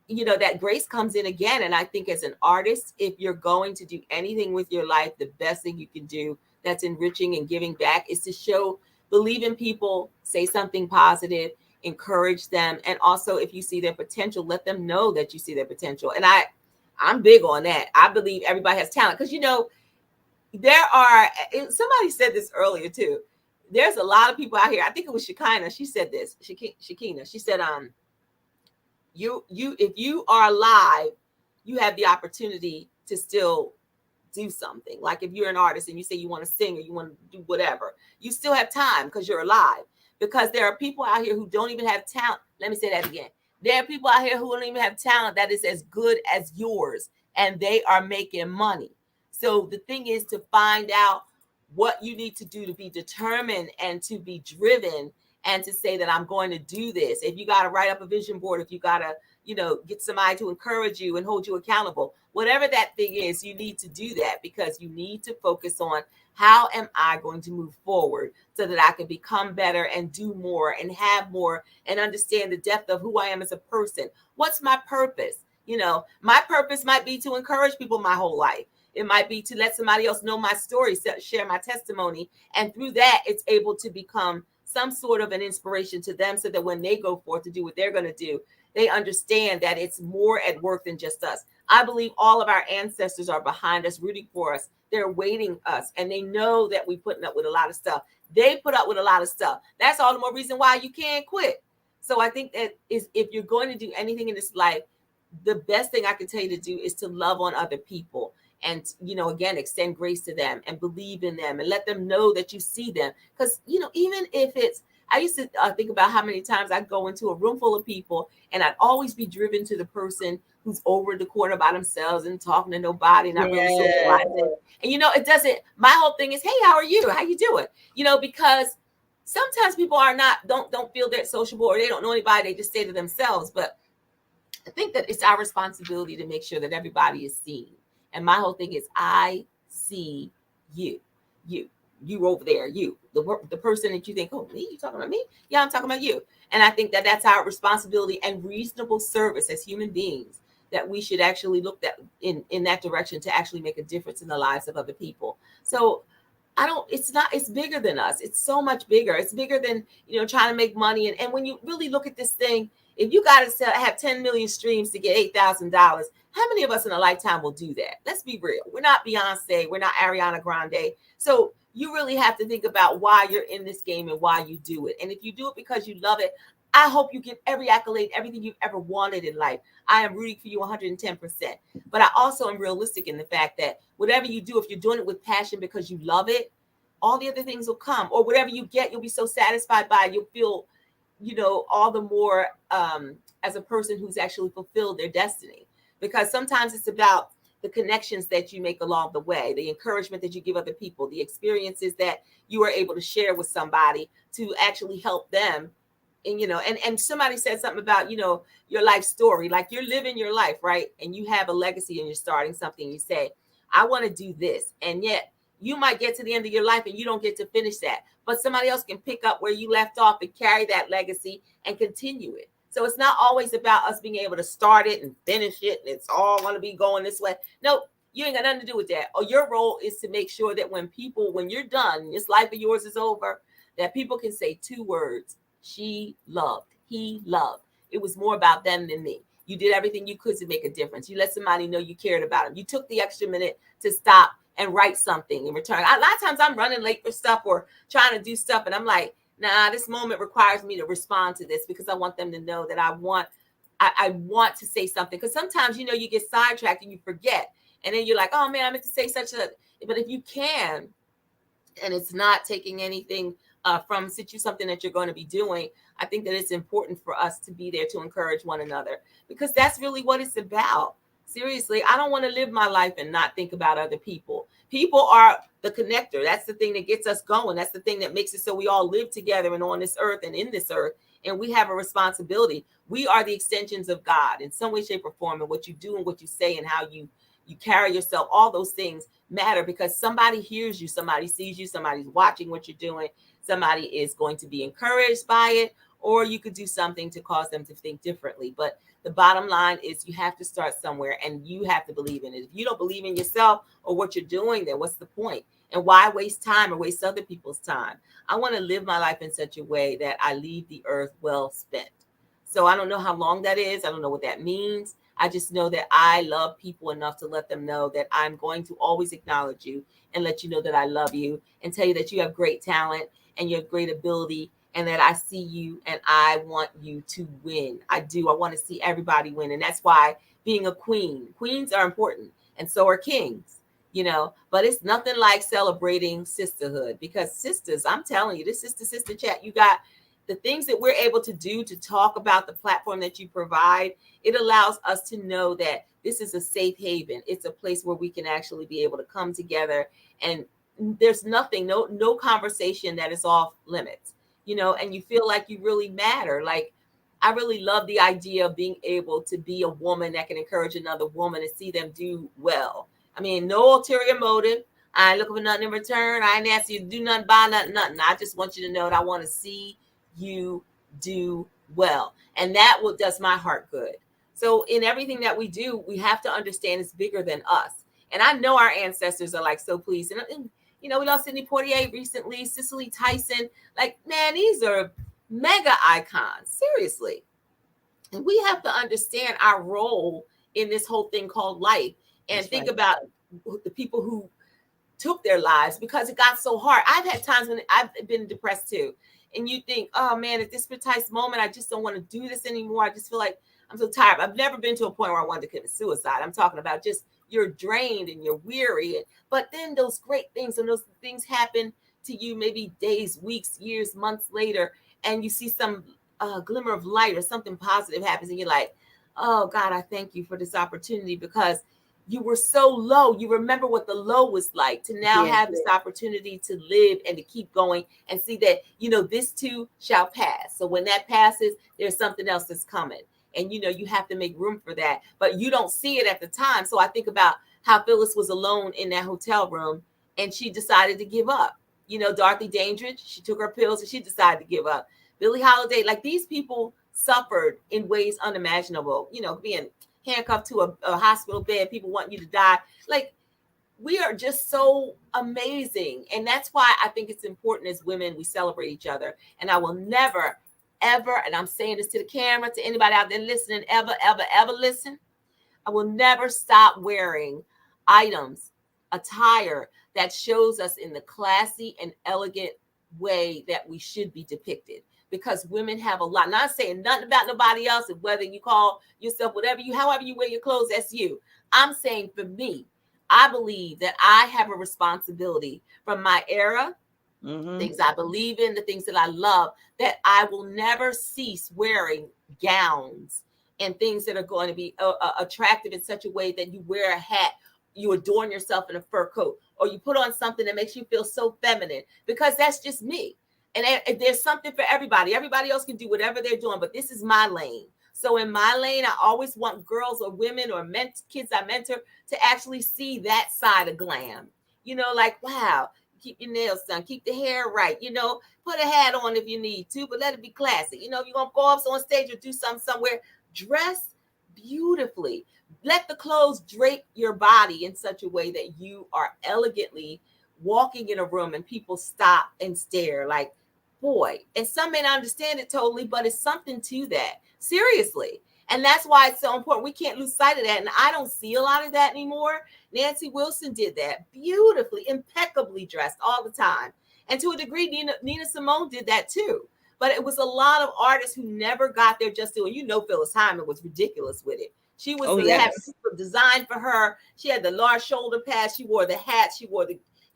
that grace comes in again. And I think as an artist, if you're going to do anything with your life, the best thing you can do that's enriching and giving back is to believe in people, say something positive, encourage them. And also, if you see their potential, let them know that you see their potential. And I'm big on that. I believe everybody has talent, because somebody said this earlier too. There's a lot of people out here. I think it was Shekinah. She said this. Shekinah. She said, if you are alive, you have the opportunity to still do something. Like if you're an artist and you say you want to sing or you want to do whatever, you still have time because you're alive. Because there are people out here who don't even have talent. Let me say that again. There are people out here who don't even have talent that is as good as yours, and they are making money. So the thing is to find out what you need to do to be determined and to be driven, and to say that I'm going to do this. If you got to write up a vision board, if you got to, get somebody to encourage you and hold you accountable, whatever that thing is, you need to do that, because you need to focus on how am I going to move forward so that I can become better and do more and have more and understand the depth of who I am as a person. What's my purpose? My purpose might be to encourage people my whole life. It might be to let somebody else know my story, share my testimony. And through that, it's able to become some sort of an inspiration to them, so that when they go forth to do what they're going to do, they understand that it's more at work than just us. I believe all of our ancestors are behind us, rooting for us. They're waiting us, and they know that we're putting up with a lot of stuff. They put up with a lot of stuff. That's all the more reason why you can't quit. So I think that if you're going to do anything in this life, the best thing I can tell you to do is to love on other people, and again, extend grace to them and believe in them and let them know that you see them. Because even if I used to think about how many times I'd go into a room full of people, and I'd always be driven to the person who's over the corner by themselves and talking to nobody, not really socializing. And it doesn't. My whole thing is, hey, how are you? How you doing? Because sometimes people don't feel they're sociable, or they don't know anybody. They just stay to themselves. But I think that it's our responsibility to make sure that everybody is seen. And my whole thing is, I see you over there, the person that you think, oh, me, you talking about me? Yeah, I'm talking about you. And I think that that's our responsibility and reasonable service as human beings, that we should actually look in that direction to actually make a difference in the lives of other people. So It's bigger than us. It's so much bigger. It's bigger than, trying to make money. And when you really look at this thing, if you got to have 10 million streams to get $8,000, how many of us in a lifetime will do that? Let's be real. We're not Beyonce. We're not Ariana Grande. So you really have to think about why you're in this game and why you do it. And if you do it because you love it, I hope you get every accolade, everything you've ever wanted in life. I am rooting for you 110%. But I also am realistic in the fact that whatever you do, if you're doing it with passion because you love it, all the other things will come. Or whatever you get, you'll be so satisfied by it. You'll feel, all the more as a person who's actually fulfilled their destiny. Because sometimes it's about the connections that you make along the way, the encouragement that you give other people, the experiences that you are able to share with somebody to actually help them. And somebody said something about, your life story, like you're living your life, right? And you have a legacy and you're starting something. You say, I want to do this. And yet you might get to the end of your life and you don't get to finish that, but somebody else can pick up where you left off and carry that legacy and continue it. So it's not always about us being able to start it and finish it, and it's all going to be going this way. No, you ain't got nothing to do with that. Or your role is to make sure that when you're done, this life of yours is over, that people can say 2 words: she loved, he loved. It was more about them than me. You did everything you could to make a difference. You let somebody know you cared about them. You took the extra minute to stop and write something in return. A lot of times I'm running late for stuff or trying to do stuff, and I'm like, nah, this moment requires me to respond to this because I want them to know that I want to say something. Because sometimes, you get sidetracked and you forget. And then you're like, oh man, I meant to say such a, but if you can, and it's not taking anything from something that you're going to be doing, I think that it's important for us to be there to encourage one another, because that's really what it's about. Seriously, I don't want to live my life and not think about other people. People are the connector. That's the thing that gets us going. That's the thing that makes it so we all live together and on this earth and in this earth. And we have a responsibility. We are the extensions of God in some way, shape, or form. And what you do and what you say and how you carry yourself, all those things matter, because somebody hears you, somebody sees you, somebody's watching what you're doing. Somebody is going to be encouraged by it, or you could do something to cause them to think differently. But the bottom line is you have to start somewhere, and you have to believe in it. If you don't believe in yourself or what you're doing, then what's the point? And why waste time or waste other people's time? I want to live my life in such a way that I leave the earth well spent. So I don't know how long that is. I don't know what that means. I just know that I love people enough to let them know that I'm going to always acknowledge you and let you know that I love you and tell you that you have great talent and you have great ability, and that I see you and I want you to win. I do. I want to see everybody win. And that's why being a queens are important, and so are kings, but it's nothing like celebrating sisterhood, because sisters, I'm telling you, this sister chat, you got the things that we're able to do to talk about the platform that you provide. It allows us to know that this is a safe haven. It's a place where we can actually be able to come together, and there's nothing, no conversation that is off limits, and you feel like you really matter. Like, I really love the idea of being able to be a woman that can encourage another woman and see them do well. I mean, no ulterior motive. I ain't looking for nothing in return. I ain't asking you to do nothing, buy nothing. I just want you to know that I want to see you do well. And that does my heart good. So in everything that we do, we have to understand it's bigger than us. And I know our ancestors are like so pleased. And we lost Sidney Poitier recently, Cicely Tyson. Like, man, these are mega icons, seriously. And we have to understand our role in this whole thing called life, and That's think right. about the people who took their lives because it got so hard. I've had times when I've been depressed too. And you think, oh man, at this precise moment, I just don't want to do this anymore. I just feel like I'm so tired. I've never been to a point where I wanted to commit suicide. I'm talking about just you're drained and you're weary. But then those great things and those things happen to you maybe days, weeks, years, months later, and you see some glimmer of light or something positive happens, and you're like, oh God, I thank you for this opportunity, because you were so low. You remember what the low was like, to now Yeah. have this opportunity to live and to keep going and see that, this too shall pass. So when that passes, there's something else that's coming. And, you have to make room for that, but you don't see it at the time. So I think about how Phyllis was alone in that hotel room and she decided to give up. Dorothy Dandridge, she took her pills and she decided to give up. Billie Holiday, like, these people suffered in ways unimaginable, being handcuffed to a hospital bed, people want you to die. Like, we are just so amazing. And that's why I think it's important as women, we celebrate each other. And I will never, ever, and I'm saying this to the camera, to anybody out there listening, ever listen, I will never stop wearing items, attire that shows us in the classy and elegant way that we should be depicted. Because women have a lot, not saying nothing about nobody else, and whether you call yourself whatever you, however you wear your clothes, that's you. I'm saying for me, I believe that I have a responsibility from my era, things I believe in, the things that I love, that I will never cease wearing gowns and things that are going to be attractive in such a way that you wear a hat, you adorn yourself in a fur coat, or you put on something that makes you feel so feminine, because that's just me. And there's something for everybody. Everybody else can do whatever they're doing, but this is my lane. So in my lane, I always want girls or women or kids I mentor to actually see that side of glam. You know, like, wow, keep your nails done, keep the hair right, you know, put a hat on if you need to, but let it be classy. You know, if you're going to go up on stage or do something somewhere, dress beautifully. Let the clothes drape your body in such a way that you are elegantly walking in a room and people stop and stare like, boy. And some may not understand it totally, but it's something to that. Seriously. And that's why it's so important. We can't lose sight of that. And I don't see a lot of that anymore. Nancy Wilson did that beautifully, impeccably dressed all the time. And to a degree, Nina Simone did that too. But it was a lot of artists who never got their just due. And you know, Phyllis Hyman was ridiculous with it. She was having people designed for her. She had the large shoulder pads. She wore the hat.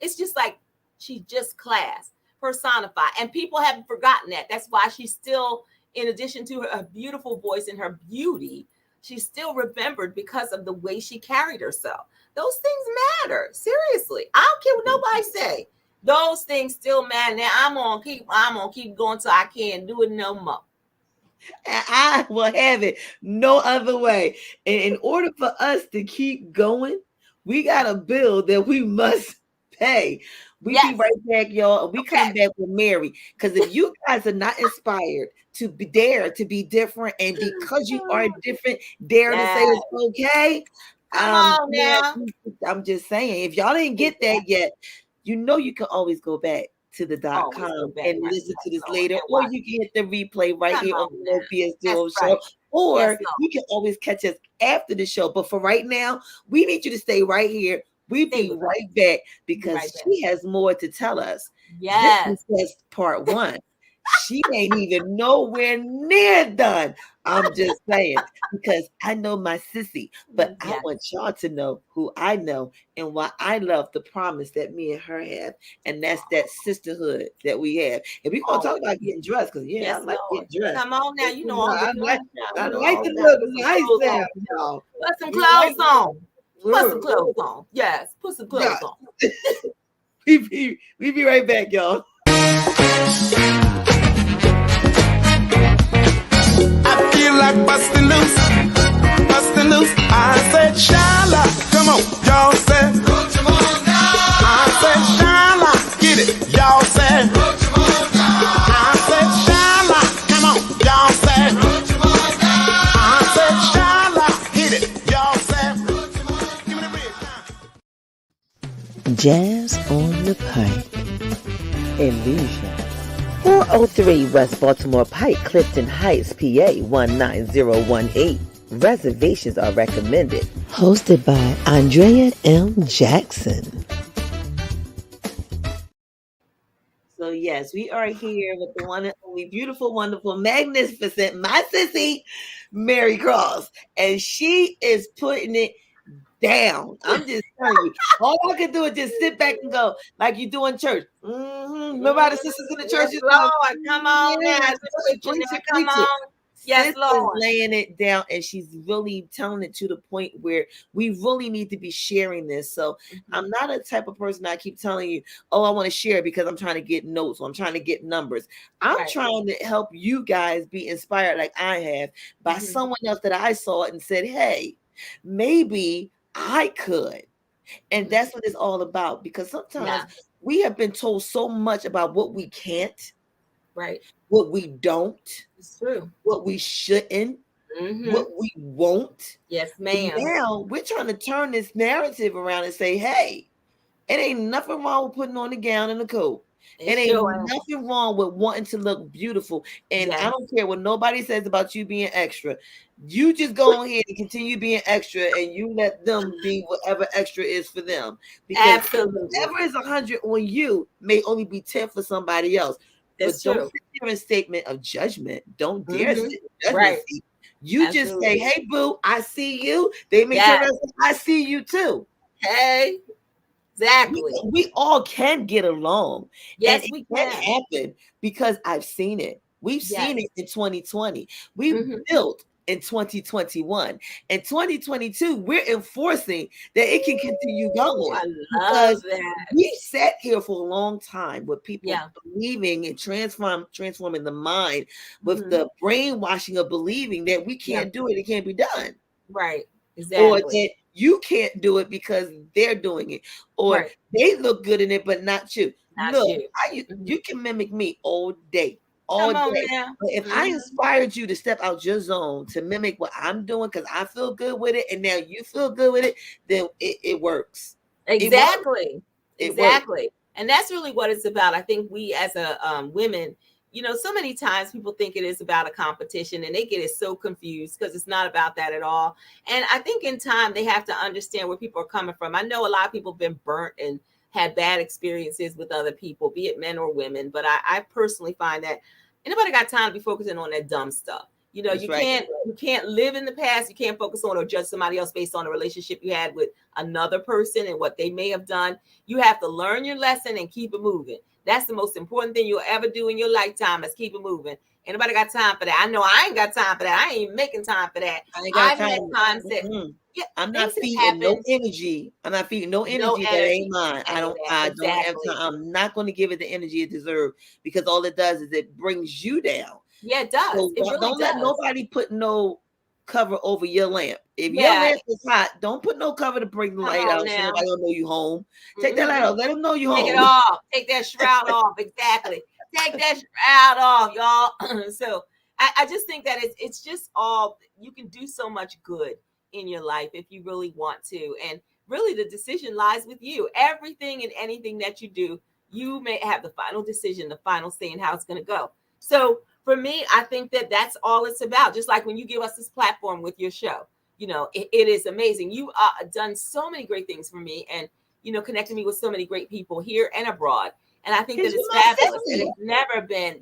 It's just like, she's just class personified. And people haven't forgotten that. That's why she's still, in addition to her beautiful voice and her beauty, she's still remembered because of the way she carried herself. Those things matter. Seriously. I don't care what nobody say. Those things still matter. Now I'm gonna keep going till I can't do it no more. I will have it no other way. And in order for us to keep going, we got a bill that we must pay. Be right back, y'all. We come back with Mary. Because if you guys are not inspired to dare to be different, and because you are different, dare to say it's okay. Come on now. I'm just saying, if y'all didn't get that yet, you know you can always go back to the .com and listen to this later, or you can hit the replay right here on the PS Duo show, or you can always catch us after the show. But for right now, we need you to stay right here. We'll be right back because she has more to tell us. Yes. This is just part one. She ain't even nowhere near done. I'm just saying, because I know my sissy, but I want y'all to know who I know and why I love the promise that me and her have. And that's that sisterhood that we have. And we're going to talk about getting dressed, because I like getting dressed. Come on now. You know, I like to look nice now, y'all. Put some clothes on. Put some clothes on. Yes, put some clothes on. We be right back, y'all. I feel like busting loose. I said, Shala, come on, y'all said. I said, Shala, get it, y'all said. I said, Shala, come on, y'all said. I said, Shala, hit it, y'all said. Give me the big time. Jazz on the Pike. Illusion. 403 West Baltimore Pike, Clifton Heights, PA 19018. Reservations are recommended. Hosted by Andrea M. Jackson. So yes, we are here with the one and only beautiful, wonderful, magnificent, my sissy, Mary Cross. And she is putting it down. I'm just telling you, all I can do is just sit back and go like you do in church. Remember how the sisters in the church? Lord, come on now. Come on. Yes, Lord. Laying it down, and she's really telling it to the point where we really need to be sharing this. So I'm not a type of person that I keep telling you, oh, I want to share because I'm trying to get notes or I'm trying to get numbers. I'm trying to help you guys be inspired like I have by someone else that I saw and said, hey, maybe I could. And that's what it's all about, because sometimes we have been told so much about what we can't, what we don't, it's true, what we shouldn't, what we won't. Yes, ma'am. Now we're trying to turn this narrative around and say, hey, It ain't nothing wrong with putting on the gown and the coat. It It ain't sure ain't. nothing wrong with wanting to look beautiful. And I Yes. don't care what nobody says about you being extra. You just go on here and continue being extra, and you let them be whatever extra is for them. Because Absolutely. whatever is 100 on you may only be 10 for somebody else. That's But don't true. sit there in statement of judgment. Don't dare sit in judgment Right. seat. You just say, Absolutely. hey, boo, I see you. They may Yes. turn around and say, I see you too. Hey, exactly. We all can get along. Yes, And we it can can. happen because I've seen it. We've seen Yes. it in 2020. We Mhm. built in 2021. In 2022, we're enforcing that it can continue Ooh, going I because love that. we sat here for a long time with people Yeah. believing and transforming the mind with Mhm. the brainwashing of believing that we Yeah. can't do it, it can't be done. Right. Or Exactly. that you can't do it because they're doing it, or Right. they look good in it, but not you. Not Look, you. Mhm. you can mimic me all day, all Come on day. now. But if I Mhm. inspired you to step out your zone to mimic what I'm doing because I feel good with it, and now you feel good with it, then it works. It works. Exactly. It works. Exactly. And that's really what it's about. I think we as a women, so many times people think it is about a competition and they get it so confused because it's not about that at all. And I think in time they have to understand where people are coming from. I know a lot of people have been burnt and had bad experiences with other people, be it men or women. But I personally find that anybody got time to be focusing on that dumb stuff. That's You right. can't live in the past. You can't focus on or judge somebody else based on a relationship you had with another person and what they may have done. You have to learn your lesson and keep it moving. That's the most important thing you'll ever do in your lifetime is keep it moving. Anybody got time for that? I know I ain't got time for that. I ain't even making time for that. I ain't got I've had time. times that I'm not things have feeding no happened. energy. I'm not feeding no No energy that energy. ain't mine. Any of that. I don't have Exactly. time. I'm not going to give it the energy it deserves because all it does is it brings you down. Yeah, it does. So It really don't let does. nobody put no cover over your lamp. If your Yeah. lamp is hot, don't put no cover to bring the Come light on out so now. nobody will know you home. Take that light Mhm. off. Let them know you Take it home. off. Take that shroud off. Exactly. Take that shroud off, y'all. So I just think that it's just all you can do so much good in your life if you really want to. And really the decision lies with you. Everything and anything that you do, you may have the final decision, the final say in how it's going to go. So for me, I think that that's all it's about. Just like when you give us this platform with your show, it is amazing. You done so many great things for me and connecting me with so many great people here and abroad. And I think that Because it's you're my fabulous. And sister. it's never been,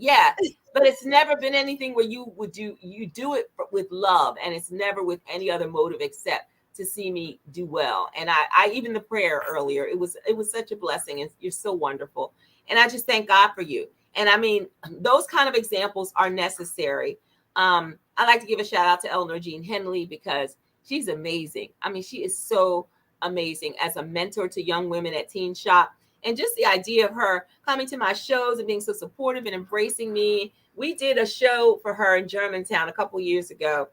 but it's never been anything where you do it with love. And it's never with any other motive except to see me do well. And I even the prayer earlier, it was such a blessing. And you're so wonderful. And I just thank God for you. And I mean, those kind of examples are necessary. I like to give a shout out to Eleanor Jean Henley because she's amazing. I mean, she is so amazing as a mentor to young women at Teen Shop. And just the idea of her coming to my shows and being so supportive and embracing me. We did a show for her in Germantown a couple years ago.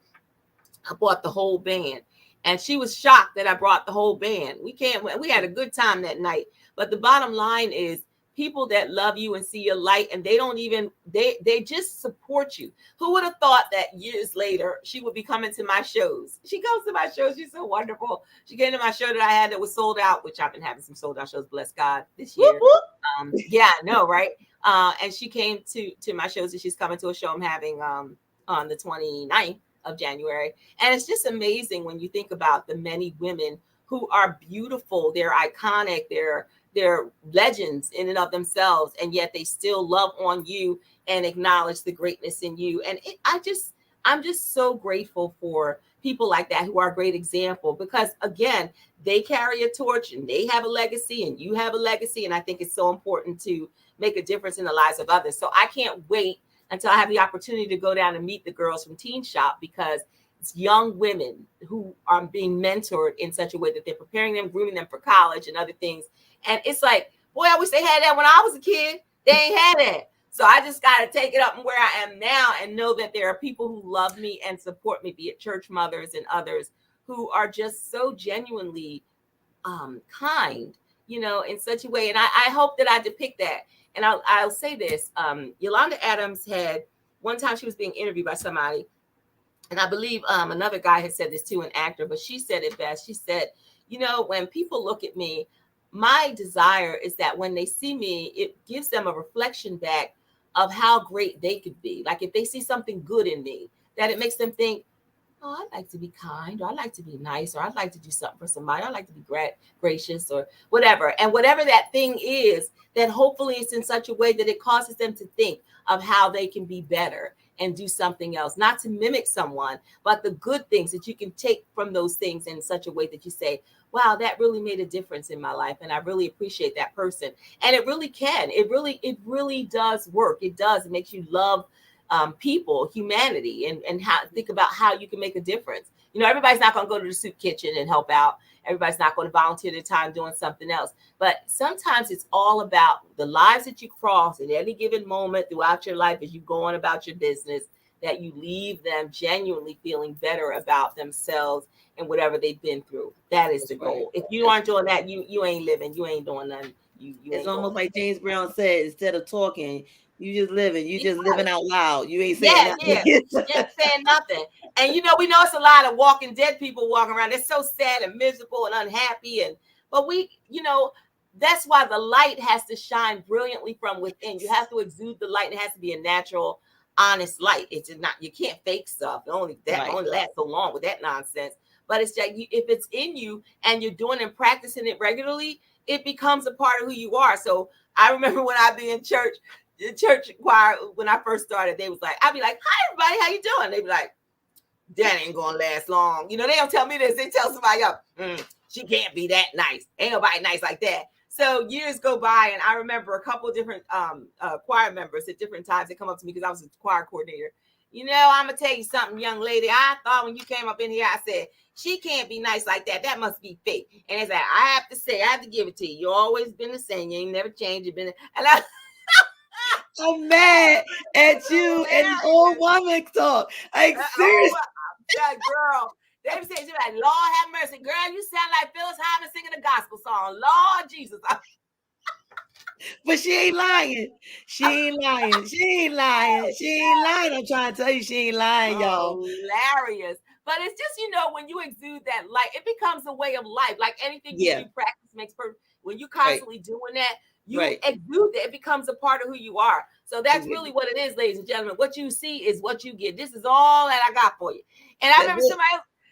I brought the whole band. And she was shocked that I brought the whole band. We had a good time that night. But the bottom line is people that love you and see your light and they just support you. Who would have thought that years later she would be coming to my shows? She comes to my shows. She's so wonderful. She came to my show that I had that was sold out, which I've been having some sold out shows, bless God, this year. Yeah, no, right? And she came to my shows and she's coming to a show I'm having on the 29th of January. And it's just amazing when you think about the many women who are beautiful, they're iconic, they're legends in and of themselves, and yet they still love on you and acknowledge the greatness in you. And I'm just so grateful for people like that who are a great example because again, they carry a torch and they have a legacy and you have a legacy. And I think it's so important to make a difference in the lives of others. So I can't wait until I have the opportunity to go down and meet the girls from Teen Shop because it's young women who are being mentored in such a way that they're preparing them, grooming them for college and other things. And it's like, boy, I wish they had that when I was a kid. They ain't had that. So I just got to take it up from where I am now and know that there are people who love me and support me, be it church mothers and others who are just so genuinely kind, in such a way. And I hope that I depict that. And I'll say this. Yolanda Adams had one time she was being interviewed by somebody. And I believe another guy had said this too, an actor, but she said it best. She said, when people look at me, my desire is that when they see me, it gives them a reflection back of how great they could be. Like if they see something good in me, that it makes them think, oh, I'd like to be kind, or I'd like to be nice, or I'd like to do something for somebody. I'd like to be gracious or whatever. And whatever that thing is, then hopefully it's in such a way that it causes them to think of how they can be better and do something else, not to mimic someone, but the good things that you can take from those things in such a way that you say, wow, that really made a difference in my life. And I really appreciate that person. And it really can. It really does work. It does. It makes you love people, humanity, and how think about how you can make a difference. You know, everybody's not going to go to the soup kitchen and help out. Everybody's not going to volunteer their time doing something else. But sometimes it's all about the lives that you cross at any given moment throughout your life as you go on about your business, that you leave them genuinely feeling better about themselves and whatever they've been through. That is the goal. If you aren't doing that, you ain't living. You ain't doing nothing. It's almost like James Brown said, instead of talking, you just living. You just living out loud. You ain't saying nothing. Yeah, saying nothing. And you know, we know it's a lot of Walking Dead people walking around. They're so sad and miserable and unhappy. But we, you know, that's why the light has to shine brilliantly from within. You have to exude the light. It has to be a natural, honest light. It's not, you can't fake stuff. Only lasts so long with that nonsense. But it's like if it's in you and you're doing and practicing it regularly, it becomes a part of who you are. So I remember when I'd be in church, the church choir, when I first started, they was like, I'd be like, hi everybody, how you doing? They'd be like, that ain't gonna last long. You know, they don't tell me this, they tell somebody else, she can't be that nice. Ain't nobody nice like that. So years go by, and I remember a couple of different choir members at different times. They come up to me because I was a choir coordinator. You know, I'm gonna tell you something, young lady. I thought when you came up in here, I said, she can't be nice like that. That must be fake. And it's like, I have to give it to you. You always been the same. You ain't never changed. You've been, and I'm mad at you and the old woman talk. Like, seriously. That girl. They say, she's like, Lord have mercy. Girl, you sound like Phyllis Hyman singing a gospel song. Lord Jesus. But she ain't lying. She ain't lying. She ain't lying. She ain't lying. I'm trying to tell you, she ain't lying, y'all. Hilarious. But it's just, you know, when you exude that light, it becomes a way of life. Like anything you do, practice makes perfect. When you constantly doing that, you exude that. It becomes a part of who you are. So that's really what it is, ladies and gentlemen. What you see is what you get. This is all that I got for you. And I remember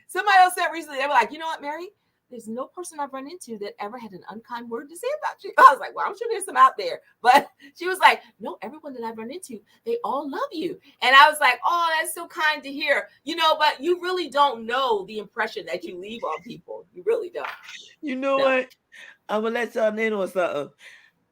somebody else said recently, they were like, you know what, Mary? There's no person I've run into that ever had an unkind word to say about you. I was like, well, I'm sure there's some out there. But she was like, no, everyone that I've run into, they all love you. And I was like, oh, that's so kind to hear. You know, but you really don't know the impression that you leave on people. You really don't. You know what? I'm going to let y'all in on something.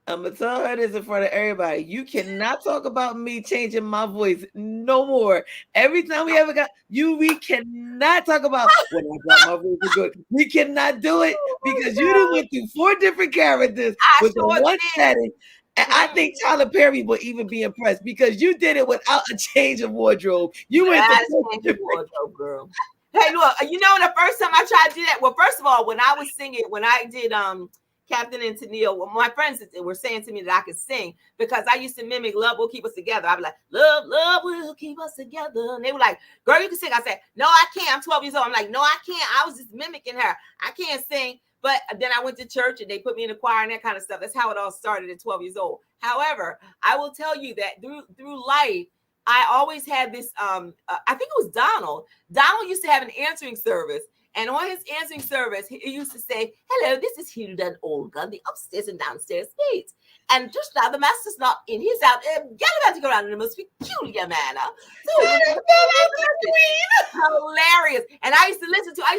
I'm going to tell her this in front of everybody. You cannot talk about me changing my voice no more. Every time we ever got you, we cannot talk about when I got my voice good. We cannot do it because you done went through 4 different characters with the one setting. And I think Tyler Perry will even be impressed because you did it without a change of wardrobe. You went to change of wardrobe, girl. Hey, look, you know, the first time I tried to do that, well, first of all, when I was singing, when I did Captain and Tennille, well, my friends were saying to me that I could sing because I used to mimic Love Will Keep Us Together. I'd be like, love will keep us together. And they were like, girl, you can sing. I said, no, I can't. I'm 12 years old. I'm like, no, I can't. I was just mimicking her. I can't sing. But then I went to church and they put me in the choir and that kind of stuff. That's how it all started at 12 years old. However, I will tell you that through life, I always had this, I think it was Donald. Donald used to have an answering service. And on his answering service, he used to say, hello, this is Hilda and Olga, the upstairs and downstairs maids. And just now the master's not in. He's out gallivanting around in the most peculiar manner. So, hilarious. And I used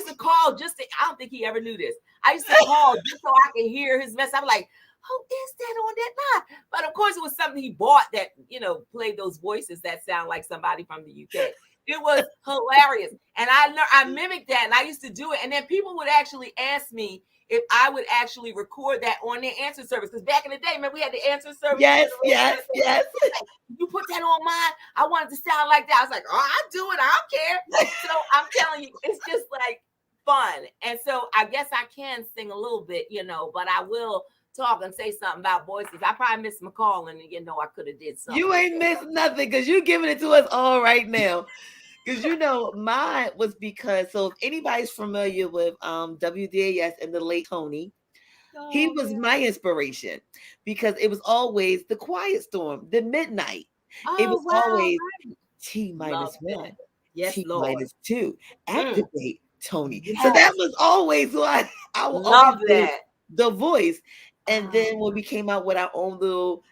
to call I don't think he ever knew this. I used to call just so I could hear his message. I'm like, who is that on that line? But of course, it was something he bought that, you know, played those voices that sound like somebody from the UK. It was hilarious. And I mimicked that and I used to do it. And then people would actually ask me if I would actually record that on their answer service. Because back in the day, man, we had the answer service. Yes. You put that on mine. I wanted to sound like that. I was like, oh, I'll do it. I don't care. So I'm telling you, it's just like fun. And so I guess I can sing a little bit, you know, but I will talk and say something about voices. I probably missed my call and, you know, I could have did something. You ain't missed nothing because you're giving it to us all right now. Because, you know, mine was because, so if anybody's familiar with WDAS and the late Tony, He Oh, was man. my inspiration because it was always the quiet storm, the midnight. It Oh, was wow. always T Love minus that. one, Yes, T Lord. minus two, Mm, activate Tony. So that yes. was always why I would always Love do that. the voice. And Oh, then when we came out with our own little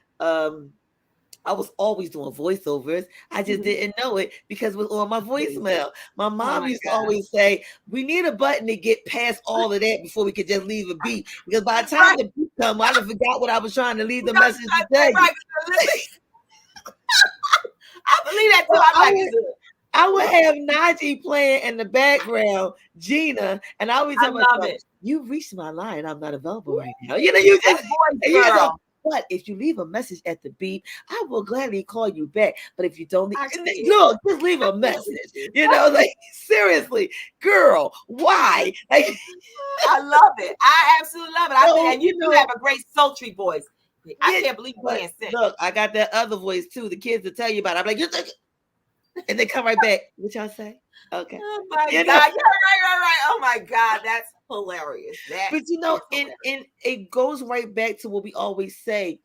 I was always doing voiceovers. I just mhm. didn't know it because it was on my Please. voicemail. My Oh, mom my used to God. always say, "We need a button to get past all of that before we could just leave a beat." Because by the time Right. the beat come, I done forgot what I was trying to leave the You know, message to that's tell you. right. 'Cause listen, I believe that too. So I'm I like, would, is it? I would have Najee playing in the background, Gina, and I always I tell love myself, it. "You've reached my line. I'm not available Woo, right now." You know, you that just voice, and you just go, girl. but if you leave a message at the beep, I will gladly call you back. But if you don't, I see it. look, just leave a I see message. it. You know, like seriously, girl, why? Like, I love it. I absolutely love it. I think, so and you do have a great sultry voice. I yeah, can't believe you but can't sing. look, I got that other voice too. The kids will tell you about it. I'm like, you think, and they come right back. What y'all say? Okay, Oh my you God. know. Yeah, right. Oh my God. That's hilarious. That But you know, is and hilarious. and it goes right back to what we always say.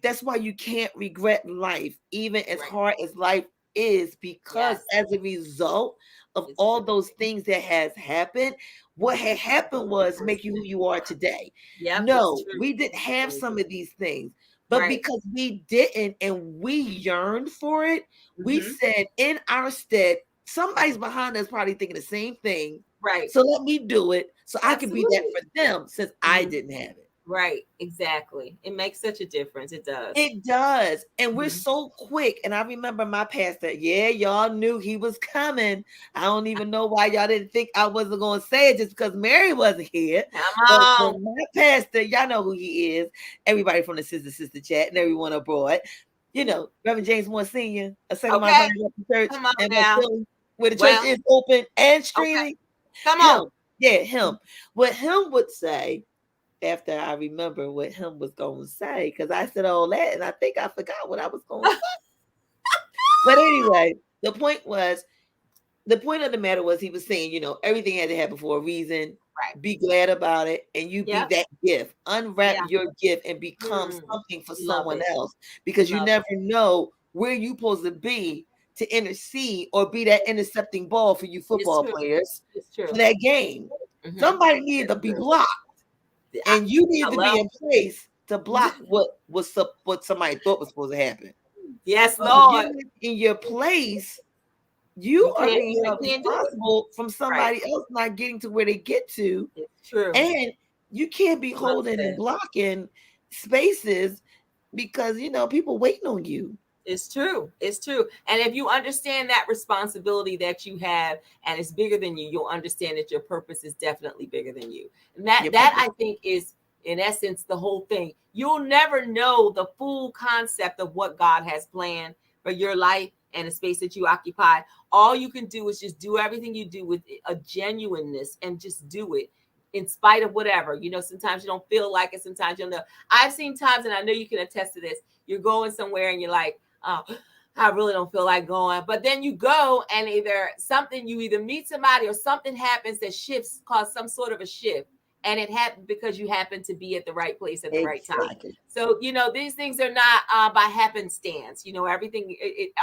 That's why you can't regret life, even as Right. hard as life is, because Yes, as a result of it's all true. those things that has happened, what had happened was make you who you are today. Yep, it's No, true. we didn't It's have true. some of these things, but Right. because we didn't and we yearned for it, we Mhm. said in our stead, somebody's behind us probably thinking the same thing. Right. So let me do it so I can be that Absolutely. for them since I Mhm. didn't have it. Right. Exactly. It makes such a difference. It does. It does. And we're Mhm. so quick. And I remember my pastor, yeah, y'all knew he was coming. I don't even know why y'all didn't think I wasn't going to say it just because Mary wasn't here. Come But on. my pastor, y'all know who he is. Everybody from the Sister Chat and everyone abroad. You know, Reverend James Moore Sr., a Saint Louis Okay. Bible Church Come on in West now. Philly, where the church Well, is open and okay. streaming. Come Him. on. Yeah, him. What him would say after I remember what him was going to say, because I said all that and I think I forgot what I was going to say. But anyway, the point of the matter was he was saying, you know, everything had to happen for a reason. Right. Be glad about it, and you be Yep. that gift. Unwrap Yeah. your gift and become Mm. something for Love someone it. else because you Love never know where you supposed to be to intercede or be that intercepting ball for you it. It's football true. players It's for true. that game. Mhm. Somebody needed It's to be true. blocked, and you needed to be Hello. in place to block what somebody thought was supposed to happen. Yes, But if you're Lord. not in your place, you You are can't. being You held can't do it. responsible from Right. somebody else not getting to where they get to, It's true. and you can't be Well holding and said. blocking spaces because you know people waiting on you. It's true. It's true. And if you understand that responsibility that you have and it's bigger than you, you'll understand that your purpose is definitely bigger than you. And that Your that purpose. I think is in essence the whole thing. You'll never know the full concept of what God has planned for your life and the space that you occupy. All you can do is just do everything you do with a genuineness and just do it in spite of whatever. You know, sometimes you don't feel like it. Sometimes you'll know. I've seen times, and I know you can attest to this. You're going somewhere and you're like, oh, I really don't feel like going. But then you go and you either meet somebody or something happens that shifts, cause some sort of a shift. And it happened because you happen to be at the right place at the right time. Exactly. So, you know, these things are not by happenstance. You know, everything,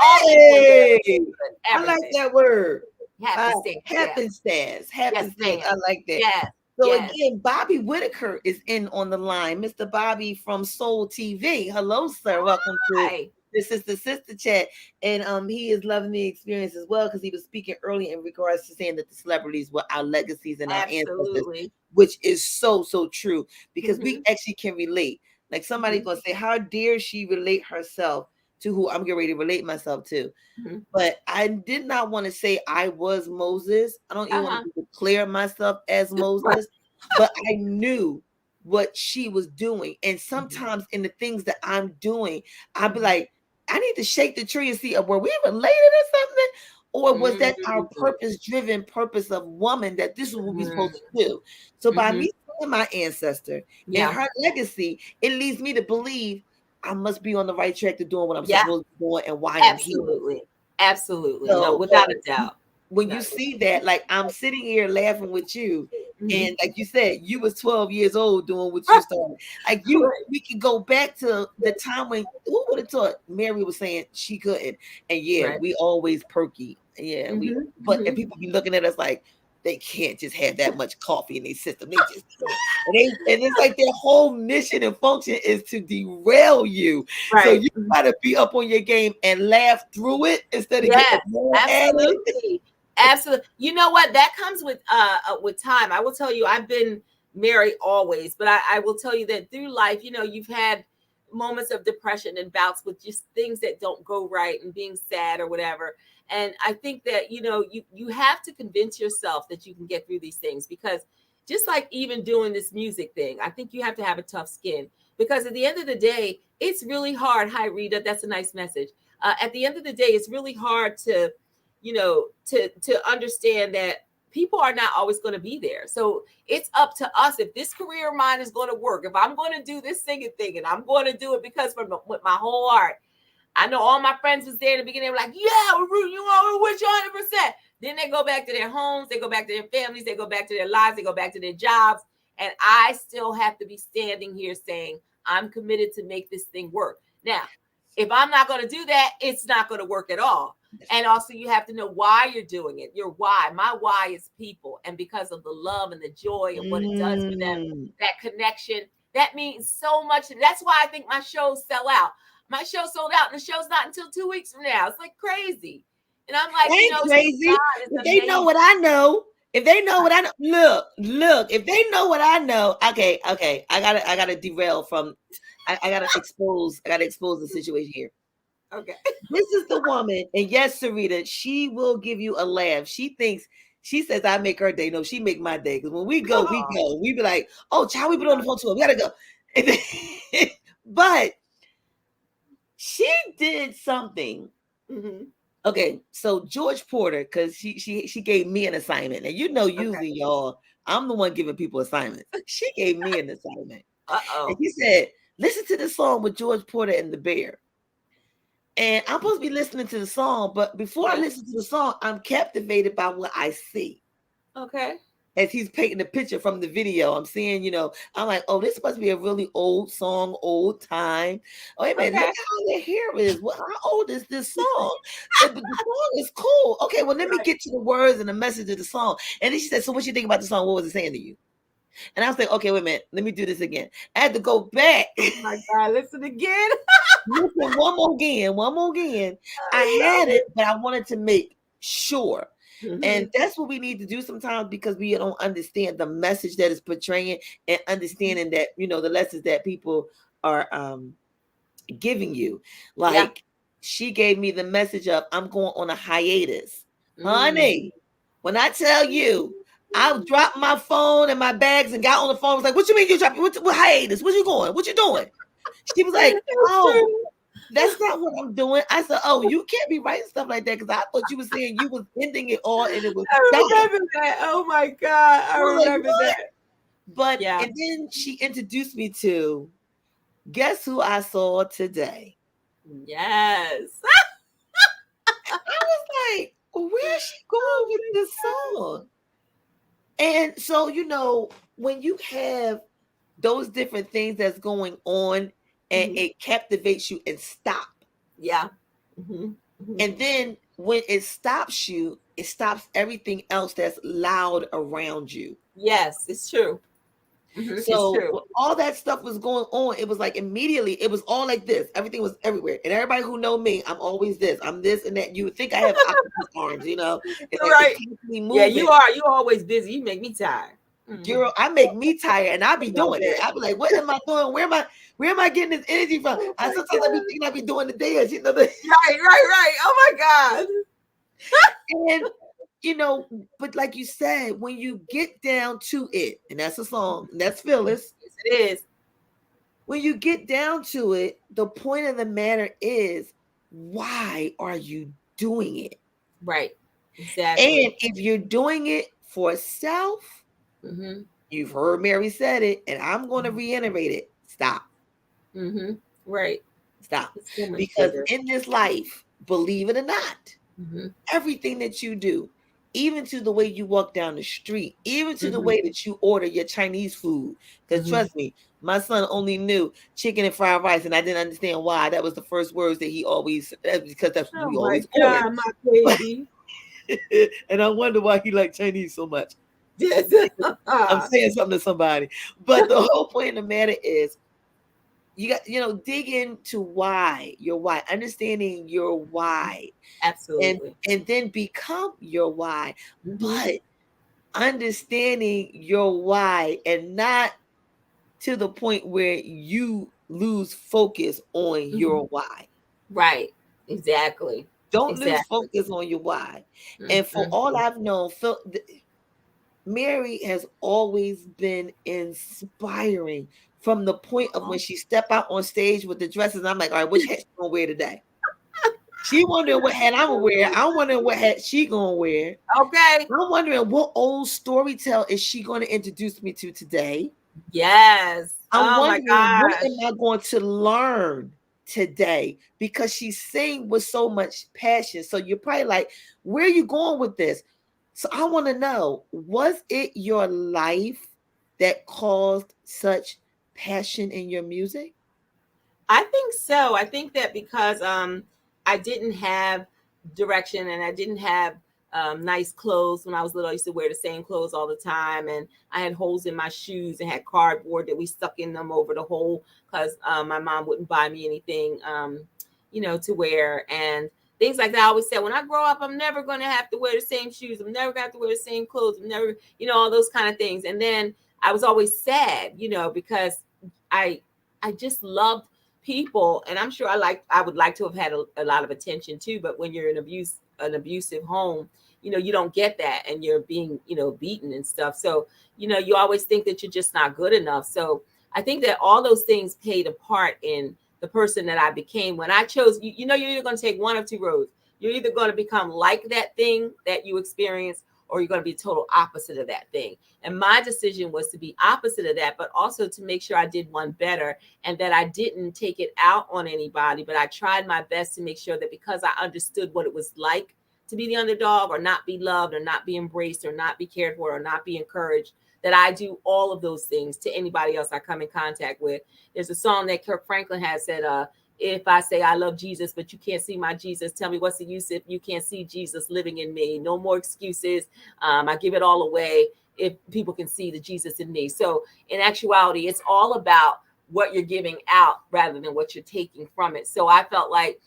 all Hey, things I like that word. happenstance. Happenstance. Yes, Happenstance. I ma'am. like that. Yes. So Yes. again, Bobby Whitaker is in on the line. Mr. Bobby from Soul TV. Hello, sir. Welcome to Hi. This is the Sister Chat. And he is loving the experience as well because he was speaking early in regards to saying that the celebrities were our legacies and our ancestors, Absolutely. which is so true because we Mhm. actually can relate. Like somebody gonna say, how dare she relate herself to who I'm getting ready to relate myself to? Mhm. But I did not want to say I was Moses. I don't even want to declare myself as Moses, but I knew what she was doing. And sometimes in the things that I'm doing, I'd be like, I need to shake the tree and see were we related or something? Or was that our purpose-driven purpose of woman that this is what we're supposed to do? So by me seeing my ancestor and her legacy, it leads me to believe I must be on the right track to doing what I'm supposed to be doing and why I'm here. Absolutely. No, So without a doubt. when you see that, like I'm sitting here laughing with you, Mhm. And like you said, you was 12 years old doing what you started. Like we could go back to the time when who would have thought Mary was saying she couldn't. And yeah, Right. we always perky. Yeah, Mhm, but and mhm. people be looking at us like they can't just have that much coffee in their system. They just can't. And it's like their whole mission and function is to derail you. So Right. you gotta be up on your game and laugh through it instead of getting Yes, mad at it. absolutely. Absolutely. You know what? That comes with time. I will tell you, I've been married always, but I will tell you that through life, you've had moments of depression and bouts with just things that don't go right and being sad or whatever. And I think that, you have to convince yourself that you can get through these things, because just like even doing this music thing, I think you have to have a tough skin, because at the end of the day, it's really hard. Hi, Rita. That's a nice message. At the end of the day, it's really hard to to understand that people are not always going to be there. So it's up to us. If this career of mine is going to work, if I'm going to do this singing thing, and I'm going to do it because with my whole heart. I know all my friends was there in the beginning. They were like, yeah, we're rooting you on, we're with you 100%. Then they go back to their homes, they go back to their families, they go back to their lives, they go back to their jobs. And I still have to be standing here saying, I'm committed to make this thing work. Now, if I'm not going to do that, it's not going to work at all. And also, you have to know why you're doing it. Your why. My why is people. And because of the love and the joy and what it does for them, that connection, that means so much. And that's why I think my shows sell out. My show sold out, and the show's not until 2 weeks from now. It's like crazy. And I'm like, Ain't crazy. God is If they know what I know, if they know what I know, look, if they know what I know, okay. I gotta derail from I gotta expose the situation here. Okay. This is the woman, and yes, Sarita, she will give you a laugh. She says I make her day. No, she make my day. Because when we go. We be like, oh, child, we been on the phone to her. We gotta go. But she did something. Mm-hmm. Okay, so George Porter, because she gave me an assignment. And usually, y'all, I'm the one giving people assignments. She gave me an assignment. And she said, listen to the song with George Porter and the Bear. And I'm supposed to be listening to the song, but before I listen to the song, I'm captivated by what I see. Okay. As he's painting the picture from the video, I'm seeing, I'm like, oh, this must be a really old song, old time. Oh, wait a minute, look how their hair is. Well, how old is this song? But the song is cool. Okay, well, let me get to the words and the message of the song. And then she said, so what you think about the song? What was it saying to you? And I was like, okay, wait a minute, let me do this again. I had to go back. Oh my God, listen again. Listen, one more again. I had it, but I wanted to make sure. Mm-hmm. And that's what we need to do sometimes, because we don't understand the message that is portraying, and understanding that, the lessons that people are giving you. Like she gave me the message of, I'm going on a hiatus. Honey, when I tell you, I dropped my phone and my bags and got on the phone. I was like, what you mean you dropped? What hiatus? Where you going? What you doing? She was like, oh, that's not what I'm doing. I said, oh, you can't be writing stuff like that, because I thought you were saying you was ending it all and it was I remember that. Oh my God. I remember that. But and then she introduced me to, guess who I saw today? Yes. I was like, where's she going with this song? And so, when you have those different things that's going on, and it captivates you and stop. Yeah. Mm-hmm. Mm-hmm. And then when it stops you, it stops everything else that's loud around you. Yes, it's true. Mm-hmm. So it's true. when all that stuff was going on, it was like immediately, it was all like this. Everything was everywhere. And everybody who know me, I'm always this. I'm this and that. You would think I have octopus arms, It's right. Like yeah, you are. You're always busy. You make me tired. Girl, I make me tired, and I be doing it. I be like, what am I doing? Where am I getting this energy from? Sometimes I be thinking I be doing the dance, Right. Oh my God. And but like you said, when you get down to it, and that's a song, and that's Phyllis. Yes, it is. When you get down to it, the point of the matter is, why are you doing it? Right. Exactly. And if you're doing it for self, you've heard Mary said it, and I'm going to reiterate it. Stop. Right. Stop. Because in this life, believe it or not, everything that you do even to the way you walk down the street, even to the Mhm. way that you order your Chinese food. Because Mhm. trust me, my son only knew chicken and fried rice, and I didn't understand why. That was the first words that he always, because that's what Oh we my always ordered. God, my baby. And I wonder why he liked Chinese so much. I'm Yes. saying something to somebody. But the whole point of the matter is, you got, dig into your why, understanding your why, and Absolutely. then become your why. Mhm. But understanding your why, and not to the point where you lose focus on your why. Right. Exactly. Don't lose Exactly. focus on your why. And for all I've known, Mary has always been inspiring from the point of when she stepped out on stage with the dresses. I'm like, all right, which hat she gonna wear today? She wondering what hat I'm gonna wear. I'm wondering what hat she gonna wear. Okay. I'm wondering what old storytell is she going to introduce me to today. Yes. I'm Oh my wondering what gosh. am I going to learn today, because she's saying with so much passion. So you're probably like, where are you going with this? So I want to know, was it your life that caused such passion in your music? I think so. I think that because I didn't have direction and I didn't have nice clothes when I was little. I used to wear the same clothes all the time, and I had holes in my shoes and had cardboard that we stuck in them over the hole because my mom wouldn't buy me anything, to wear and things like that. I always said, when I grow up, I'm never going to have to wear the same shoes. I'm never going to have to wear the same clothes. I'm never, all those kind of things. And then I was always sad, because I I just loved people, and I'm sure I would like to have had a lot of attention too, but when you're in an abusive home, you don't get that, and you're being beaten and stuff. So you always think that you're just not good enough. So I think that all those things played a part in the person that I became when I chose. You're either going to take one of two roads. You're either going to become like that thing that you experienced, or you're going to be total opposite of that thing. And my decision was to be opposite of that, but also to make sure I did one better, and that I didn't take it out on anybody, but I tried my best to make sure that, because I understood what it was like to be the underdog, or not be loved, or not be embraced, or not be cared for, or not be encouraged, that I do all of those things to anybody else I come in contact with. There's a song that Kirk Franklin has said, if I say I love Jesus, but you can't see my Jesus, tell me what's the use if you can't see Jesus living in me? No more excuses. I give it all away if people can see the Jesus in me. So in actuality, it's all about what you're giving out rather than what you're taking from it. So I felt like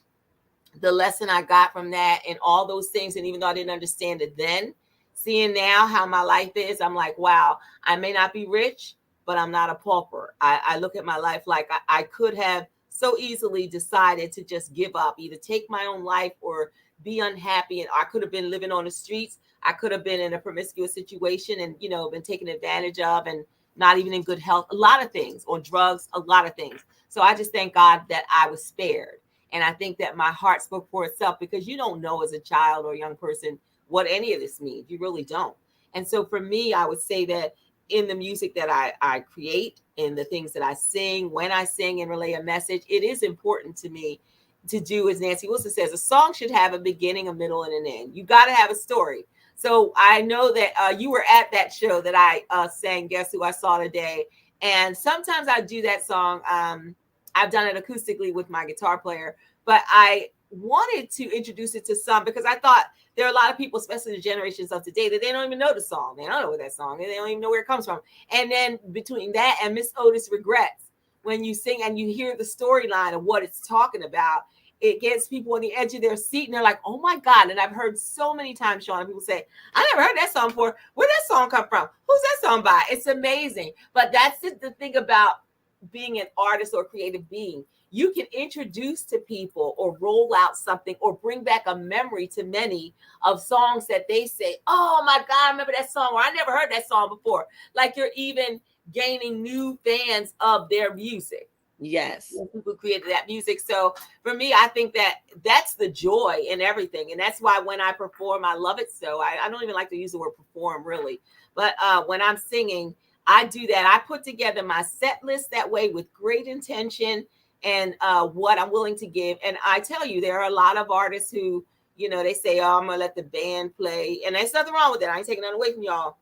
the lesson I got from that and all those things, and even though I didn't understand it then, seeing now how my life is, I'm like, wow, I may not be rich, but I'm not a pauper. I look at my life like I could have so easily decided to just give up, either take my own life or be unhappy. And I could have been living on the streets. I could have been in a promiscuous situation and, been taken advantage of and not even in good health, a lot of things, or drugs, a lot of things. So I just thank God that I was spared. And I think that my heart spoke for itself, because you don't know as a child or a young person what any of this means. You really don't. And so for me, I would say that in the music that I create, in the things that I sing, when I sing and relay a message, it is important to me to do, as Nancy Wilson says, a song should have a beginning, a middle, and an end. You got to have a story. So I know that you were at that show that I sang, Guess Who I Saw Today. And sometimes I do that song. I've done it acoustically with my guitar player, but I wanted to introduce it to some, because I thought there are a lot of people, especially the generations of today, that they don't even know the song. They don't know what that song is. They don't even know where it comes from. And then between that and Miss Otis Regrets, when you sing and you hear the storyline of what it's talking about, it gets people on the edge of their seat, and they're like, oh my God. And I've heard so many times, Sean, people say, I never heard that song before. Where'd that song come from? Who's that song by? It's amazing. But that's the thing about being an artist or creative being. You can introduce to people or roll out something or bring back a memory to many of songs that they say, oh my God, I remember that song, or I never heard that song before. Like you're even gaining new fans of their music. Yes. People created that music. So for me, I think that that's the joy in everything. And that's why when I perform, I love it. So I don't even like to use the word perform really. But when I'm singing, I do that. I put together my set list that way with great intention and what I'm willing to give. And I tell you, there are a lot of artists who, you know, they say, oh, I'm gonna let the band play, and there's nothing wrong with that. I ain't taking nothing away from y'all.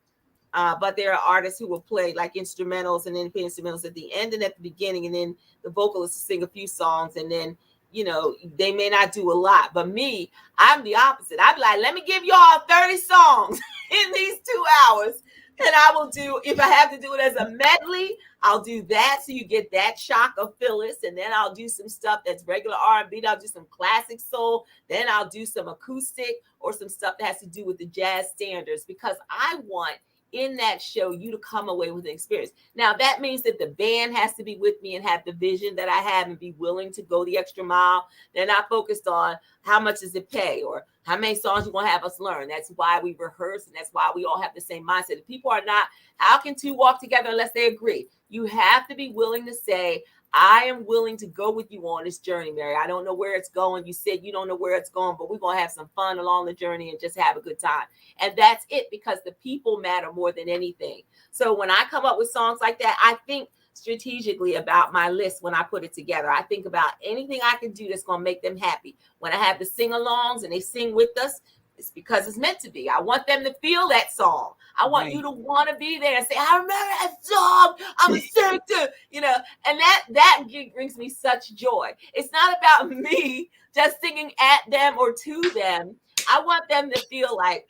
But there are artists who will play like instrumentals and independent instrumentals at the end and at the beginning, and then the vocalists will sing a few songs, and then, you know, they may not do a lot. But me, I'm the opposite. I'd be like, let me give y'all 30 songs in these 2 hours. And I will do, if I have to do it as a medley, I'll do that. So you get that shock of Phyllis. And then I'll do some stuff that's regular R&B. I'll do some classic soul. Then I'll do some acoustic or some stuff that has to do with the jazz standards, because I want in that show you to come away with an experience. Now that means that the band has to be with me and have the vision that I have and be willing to go the extra mile. They're not focused on how much does it pay or how many songs you want to have us learn. That's why we rehearse, and that's why we all have the same mindset. If people are not, how can two walk together unless they agree? You have to be willing to say, I am willing to go with you on this journey, Mary. I don't know where it's going. You said you don't know where it's going, but we're going to have some fun along the journey and just have a good time. And that's it, because the people matter more than anything. So when I come up with songs like that, I think strategically about my list when I put it together. I think about anything I can do that's going to make them happy. When I have the sing-alongs and they sing with us, it's because it's meant to be. I want them to feel that song. I want you to want to be there and say, I remember that song. I'm a singer, you know, and that brings me such joy. It's not about me just singing at them or to them. I want them to feel like,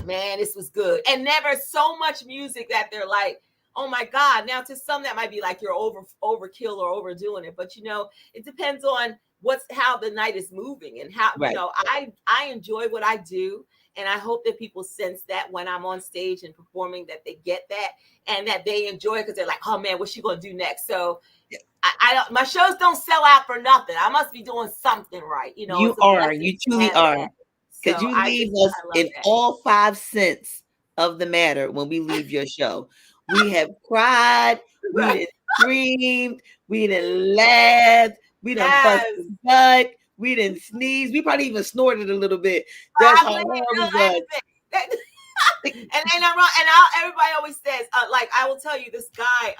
man, this was good. And never so much music that they're like, oh my God. Now to some that might be like you're overkill or overdoing it. But, you know, it depends on how the night is moving and how, you know, I enjoy what I do. And I hope that people sense that when I'm on stage and performing, that they get that and that they enjoy it, because they're like, oh man, what's she going to do next? So I don't, my shows don't sell out for nothing. I must be doing something right. You know, you truly are. Because you leave us in all 5 cents of the matter when we leave your show. We have cried, we done screamed, we done laughed, we done busted butt, we didn't sneeze. We probably even snorted a little bit. That's how hard we was. And everybody always says, like, I will tell you, this guy,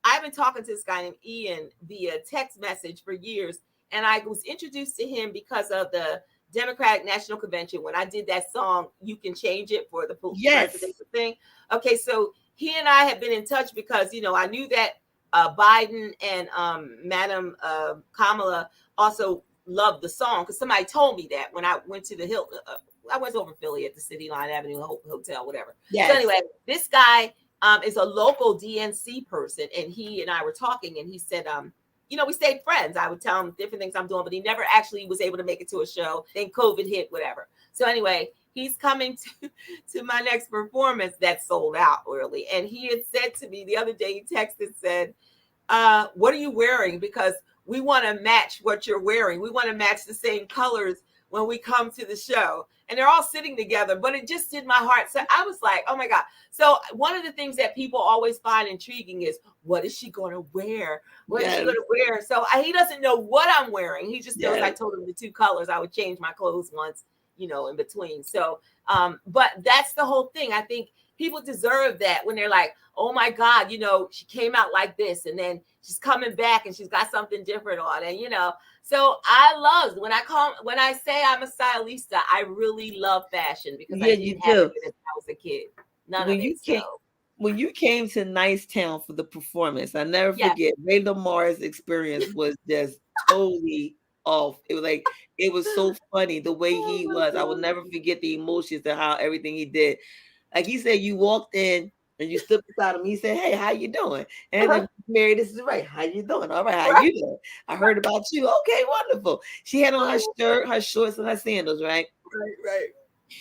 I've been talking to this guy named Ian via text message for years. And I was introduced to him because of the Democratic National Convention when I did that song, You Can Change It, for the presidential thing. Okay, so he and I have been in touch because, you know, I knew that Biden and Madam Kamala also loved the song, because somebody told me that when I went to the Hilton. I was over Philly at the City Line Avenue Hotel, whatever. Yes. So anyway, this guy is a local DNC person, and he and I were talking, and he said, you know, we stayed friends. I would tell him different things I'm doing, but he never actually was able to make it to a show. Then COVID hit, whatever. So anyway, he's coming to my next performance that sold out early. And he had said to me the other day, he texted, said, what are you wearing? Because we want to match what you're wearing. We want to match the same colors when we come to the show. And they're all sitting together, but it just did my heart. So I was like, oh my God. So one of the things that people always find intriguing is, what is she going to wear? What is she going to wear? So he doesn't know what I'm wearing. He just knows I told him the 2 colors. I would change my clothes once, you know, in between. So, but that's the whole thing. I think people deserve that when they're like, oh my God, you know, she came out like this, and then she's coming back and she's got something different on. And, you know, so I love when I say I'm a stylista, I really love fashion, because I didn't have it as I was a kid. When you came to Nicetown for the performance, I never forget, Ray Lamar's experience was just totally off. It was like, it was so funny the way he was. I will never forget the emotions and how everything he did. Like he said, you walked in and you stood beside him. He said, hey, how you doing? And then, Mary, this is right. How you doing? All right, how you doing? I heard about you. Okay, wonderful. She had on her shirt, her shorts, and her sandals, right? Right.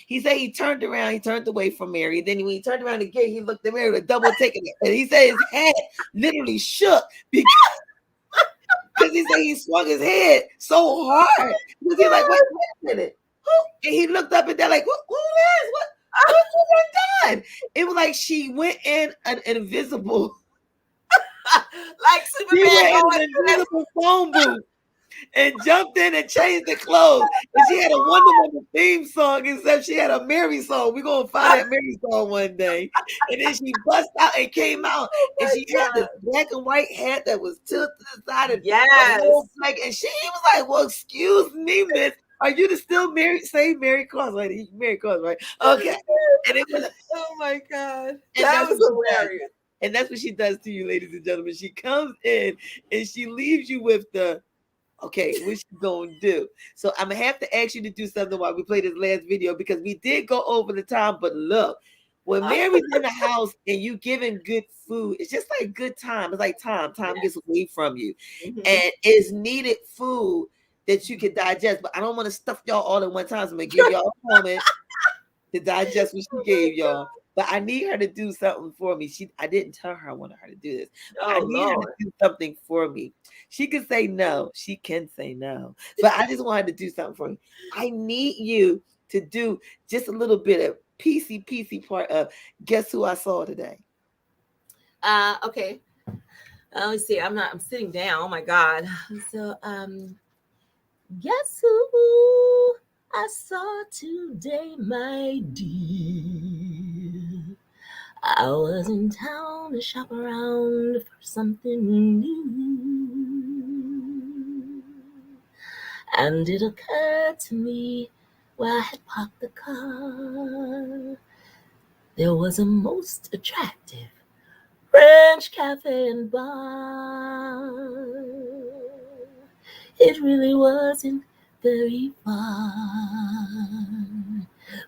He said he turned around, he turned away from Mary. Then when he turned around again, he looked at Mary with a double take it. And he said his head literally shook because he said he swung his head so hard. Because he's like, wait a minute. And he looked up and they're like, who is? What you done? It was like she went in an invisible, like Superman, an invisible phone booth and jumped in and changed the clothes. And she had a Wonder Woman theme song, except she had a Mary song. We're gonna find that Mary song one day. And then she bust out and came out, and she had this black and white hat that was tilted to the side of the whole flag. And she was like, well, excuse me, miss, Are you the still Mary? Say Mary Cross, lady. Mary Cross, right? Okay. And it was. Oh my God, And that that's was what she does. hilarious. And that's what she does to you, ladies and gentlemen. She comes in and she leaves you with the, okay, what she gonna do? So I'm gonna have to ask you to do something while we play this last video because we did go over the time. But look, when Mary's in the house and you giving good food, it's just like good time. It's like time. Time gets away from you, Mhm. and it's needed food that you can digest. But I don't want to stuff y'all all at one time. So I'm gonna give y'all a moment to digest what she gave y'all. But I need her to do something for me. I didn't tell her I wanted her to do this. But I Oh need her to Lord. do something for me. She can say no. She can say no. But I just want her to do something for me. I need you to do just a little bit of PC part of guess who I saw today. Okay. Let me see. I'm sitting down. Oh my God. So guess who I saw today, my dear? I was in town to shop around for something new. And it occurred to me where I had parked the car, there was a most attractive French cafe and bar. It really wasn't very far.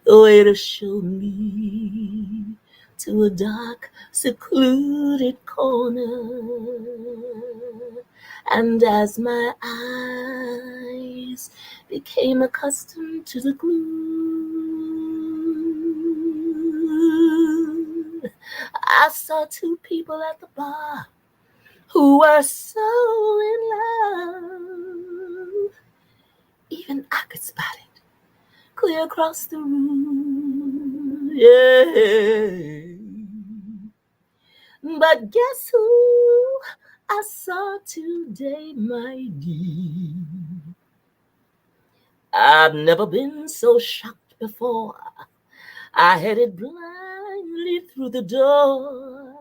The waiter showed me to a dark, secluded corner. And as my eyes became accustomed to the gloom, I saw two people at the bar who were so in love. Even I could spot it clear across the room. Yeah. But guess who I saw today, my dear? I've never been so shocked before. I headed blindly through the door.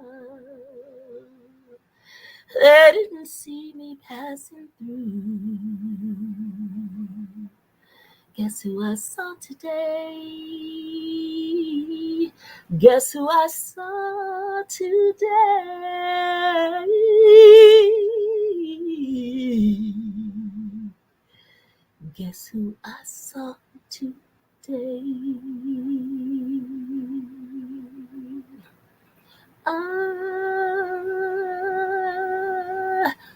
They didn't see me passing through. Guess who I saw today? Guess who I saw today? Guess who I saw today? I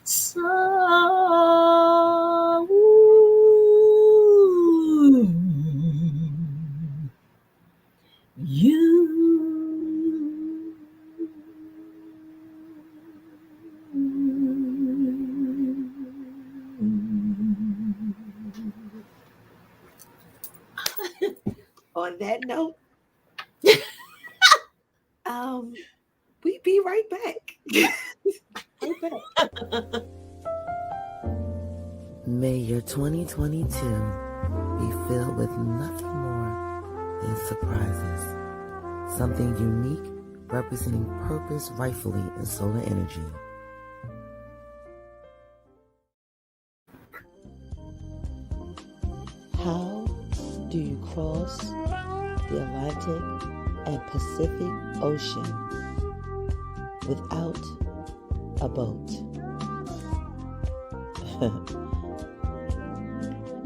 saw you. On that note, we be right back. Right back. May your 2022 be filled with nothing more than surprises. Something unique representing purpose rightfully in solar energy. How do you cross the Atlantic and Pacific Ocean without a boat?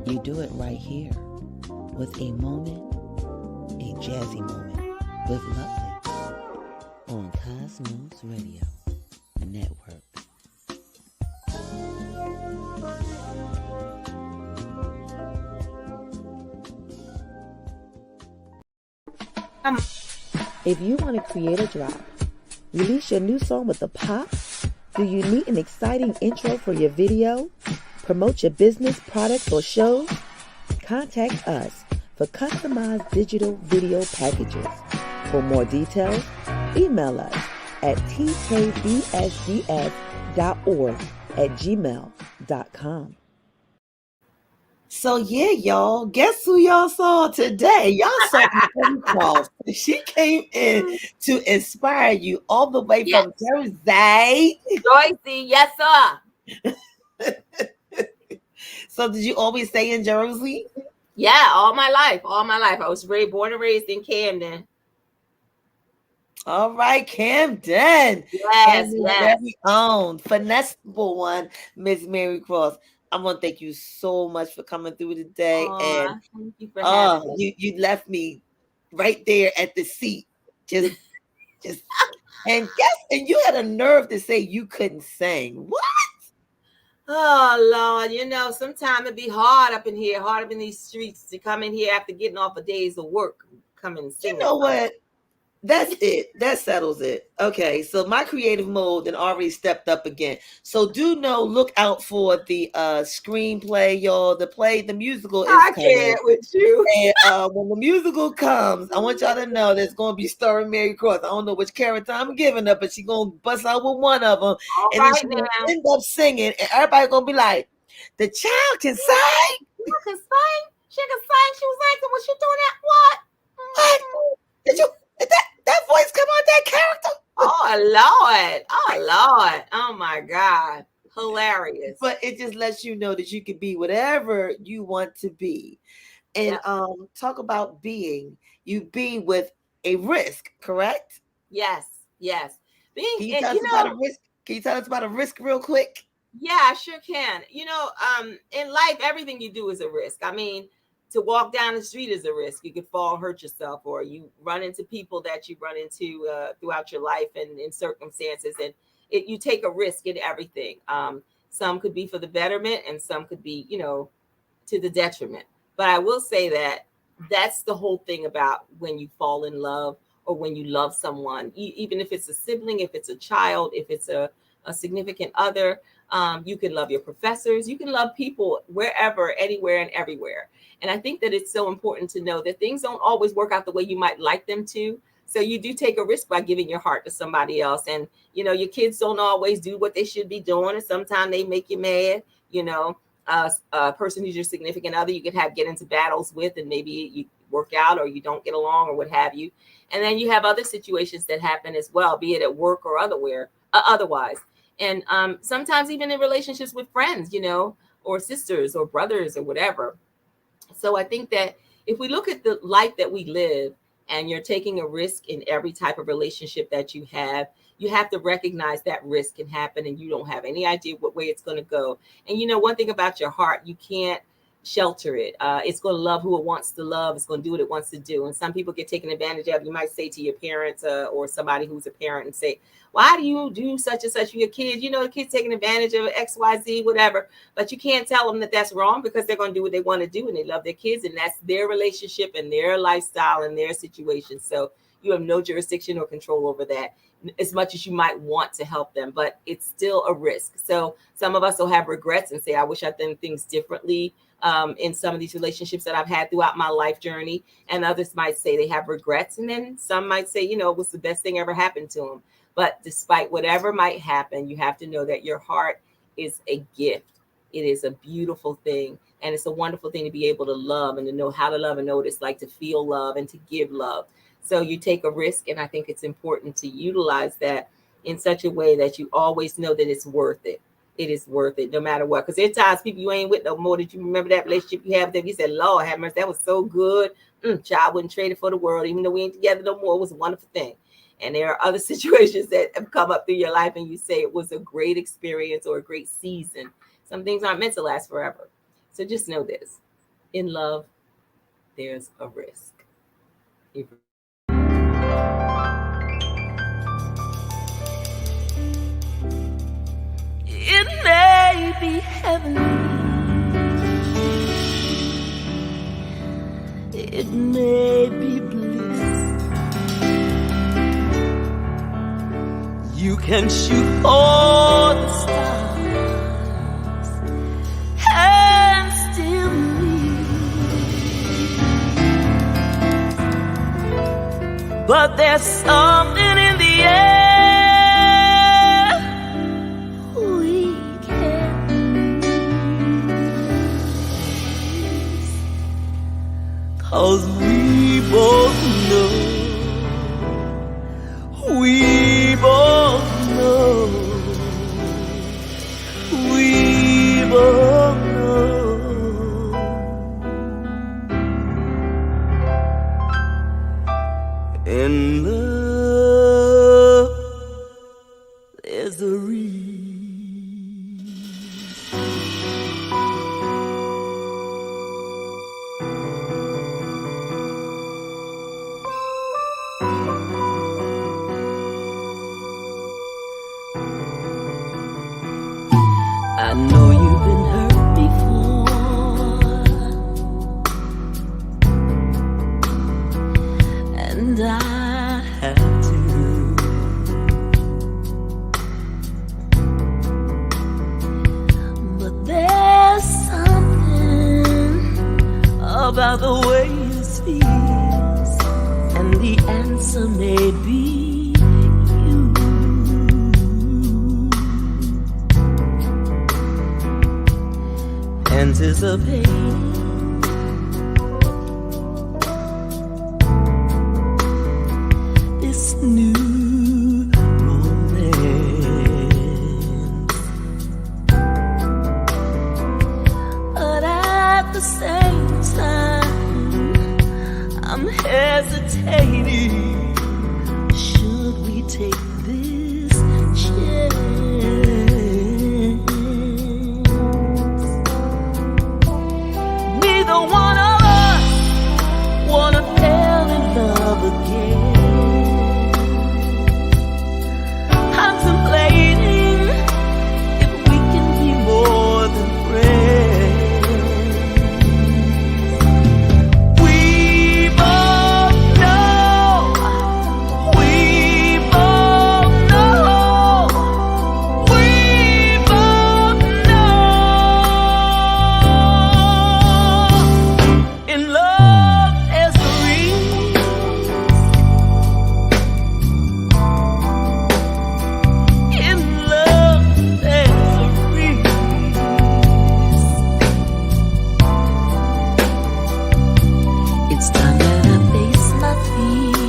You do it right here with a moment, a jazzy moment with Lovely on Cosmos Radio Network. If you want to create a drop, release your new song with a pop, do you need an exciting intro for your video, promote your business, products, or shows? Contact us for customized digital video packages. For more details, email us at tkbsds.org@gmail.com. So yeah, y'all, guess who y'all saw today? Y'all saw Mary Cross. She came in to inspire you all the way from Jersey. Joycey, yes, sir. So did you always stay in Jersey? Yeah, all my life. I was born and raised in Camden. All right, Camden. Yes, Camden's yes. very own finessable one, Miss Mary Cross. I want to thank you so much for coming through today. And Thank you for having me. you left me right there at the seat. Just and you had a nerve to say you couldn't sing. What? Oh Lord, sometimes it be hard up in here, hard up in these streets to come in here after getting off a days of work, come and sing. You know what? That's it. That settles it. Okay, so my creative mode then already stepped up again. So look out for the screenplay, y'all. The musical is I coming. can't with you. And when the musical comes, I want y'all to know that's going to be starring Mary Cross. I don't know which character I'm giving her, but she's going to bust out with one of them. And then she's going to end up singing, and everybody going to be like, the child can sing? You can sing? She can sing? She was acting. Was she doing that? What? Did that voice come out that character? Oh Lord. Oh my God. Hilarious. But it just lets you know that you can be whatever you want to be. And talk about being with a risk, correct? Yes. Can you tell us about a risk? Can you tell us about a risk real quick? Yeah, I sure can. In life, everything you do is a risk. I mean, to walk down the street is a risk. You could fall, hurt yourself, or you run into people that you run into throughout your life and in circumstances. And you take a risk in everything. Some could be for the betterment and some could be, to the detriment. But I will say that that's the whole thing about when you fall in love or when you love someone, even if it's a sibling, if it's a child, if it's a significant other, you can love your professors, you can love people wherever, anywhere, and everywhere. And I think that it's so important to know that things don't always work out the way you might like them to. So you do take a risk by giving your heart to somebody else. And, your kids don't always do what they should be doing. And sometimes they make you mad, a person who's your significant other, you could get into battles with, and maybe you work out or you don't get along or what have you. And then you have other situations that happen as well, be it at work or otherwise. And sometimes even in relationships with friends, or sisters or brothers or whatever. So I think that if we look at the life that we live and you're taking a risk in every type of relationship that you have to recognize that risk can happen and you don't have any idea what way it's going to go. And one thing about your heart, you can't shelter it. It's going to love who it wants to love. It's going to do what it wants to do. And some people get taken advantage of. You might say to your parents or somebody who's a parent and say, why do you do such and such for your kids? The kid's taking advantage of X, Y, Z, whatever. But you can't tell them that that's wrong because they're going to do what they want to do and they love their kids. And that's their relationship and their lifestyle and their situation. So you have no jurisdiction or control over that as much as you might want to help them. But it's still a risk. So some of us will have regrets and say, I wish I'd done things differently in some of these relationships that I've had throughout my life journey. And others might say they have regrets. And then some might say, it was the best thing ever happened to them. But despite whatever might happen, you have to know that your heart is a gift. It is a beautiful thing. And it's a wonderful thing to be able to love and to know how to love and know what it's like to feel love and to give love. So you take a risk. And I think it's important to utilize that in such a way that you always know that it's worth it. It is worth it no matter what. Because there's times people you ain't with no more that you remember that relationship you have with them. You said, Lord have mercy, that was so good. Child wouldn't trade it for the world. Even though we ain't together no more, it was a wonderful thing. And there are other situations that have come up through your life and you say it was a great experience or a great season. Some things aren't meant to last forever. So just know this. In love, there's a risk. It may be heavenly, it may be bliss. You can shoot for the stars and still believe, but there's something in the air. 'Cause we both know, we both know, we both know In love, there's a reason. I know you've been hurt before, and I have too. But there's something about the way it feels, and the answer may be you. Anticipate this new romance, but at the same time I'm hesitating. Should we take this chance? Neither one of us wanna fall in love again. Contemplating if we can be more than friends. We both know, we both know, we both know. In love, there's a reason. In love, there's a reason. It's time that I face my fears.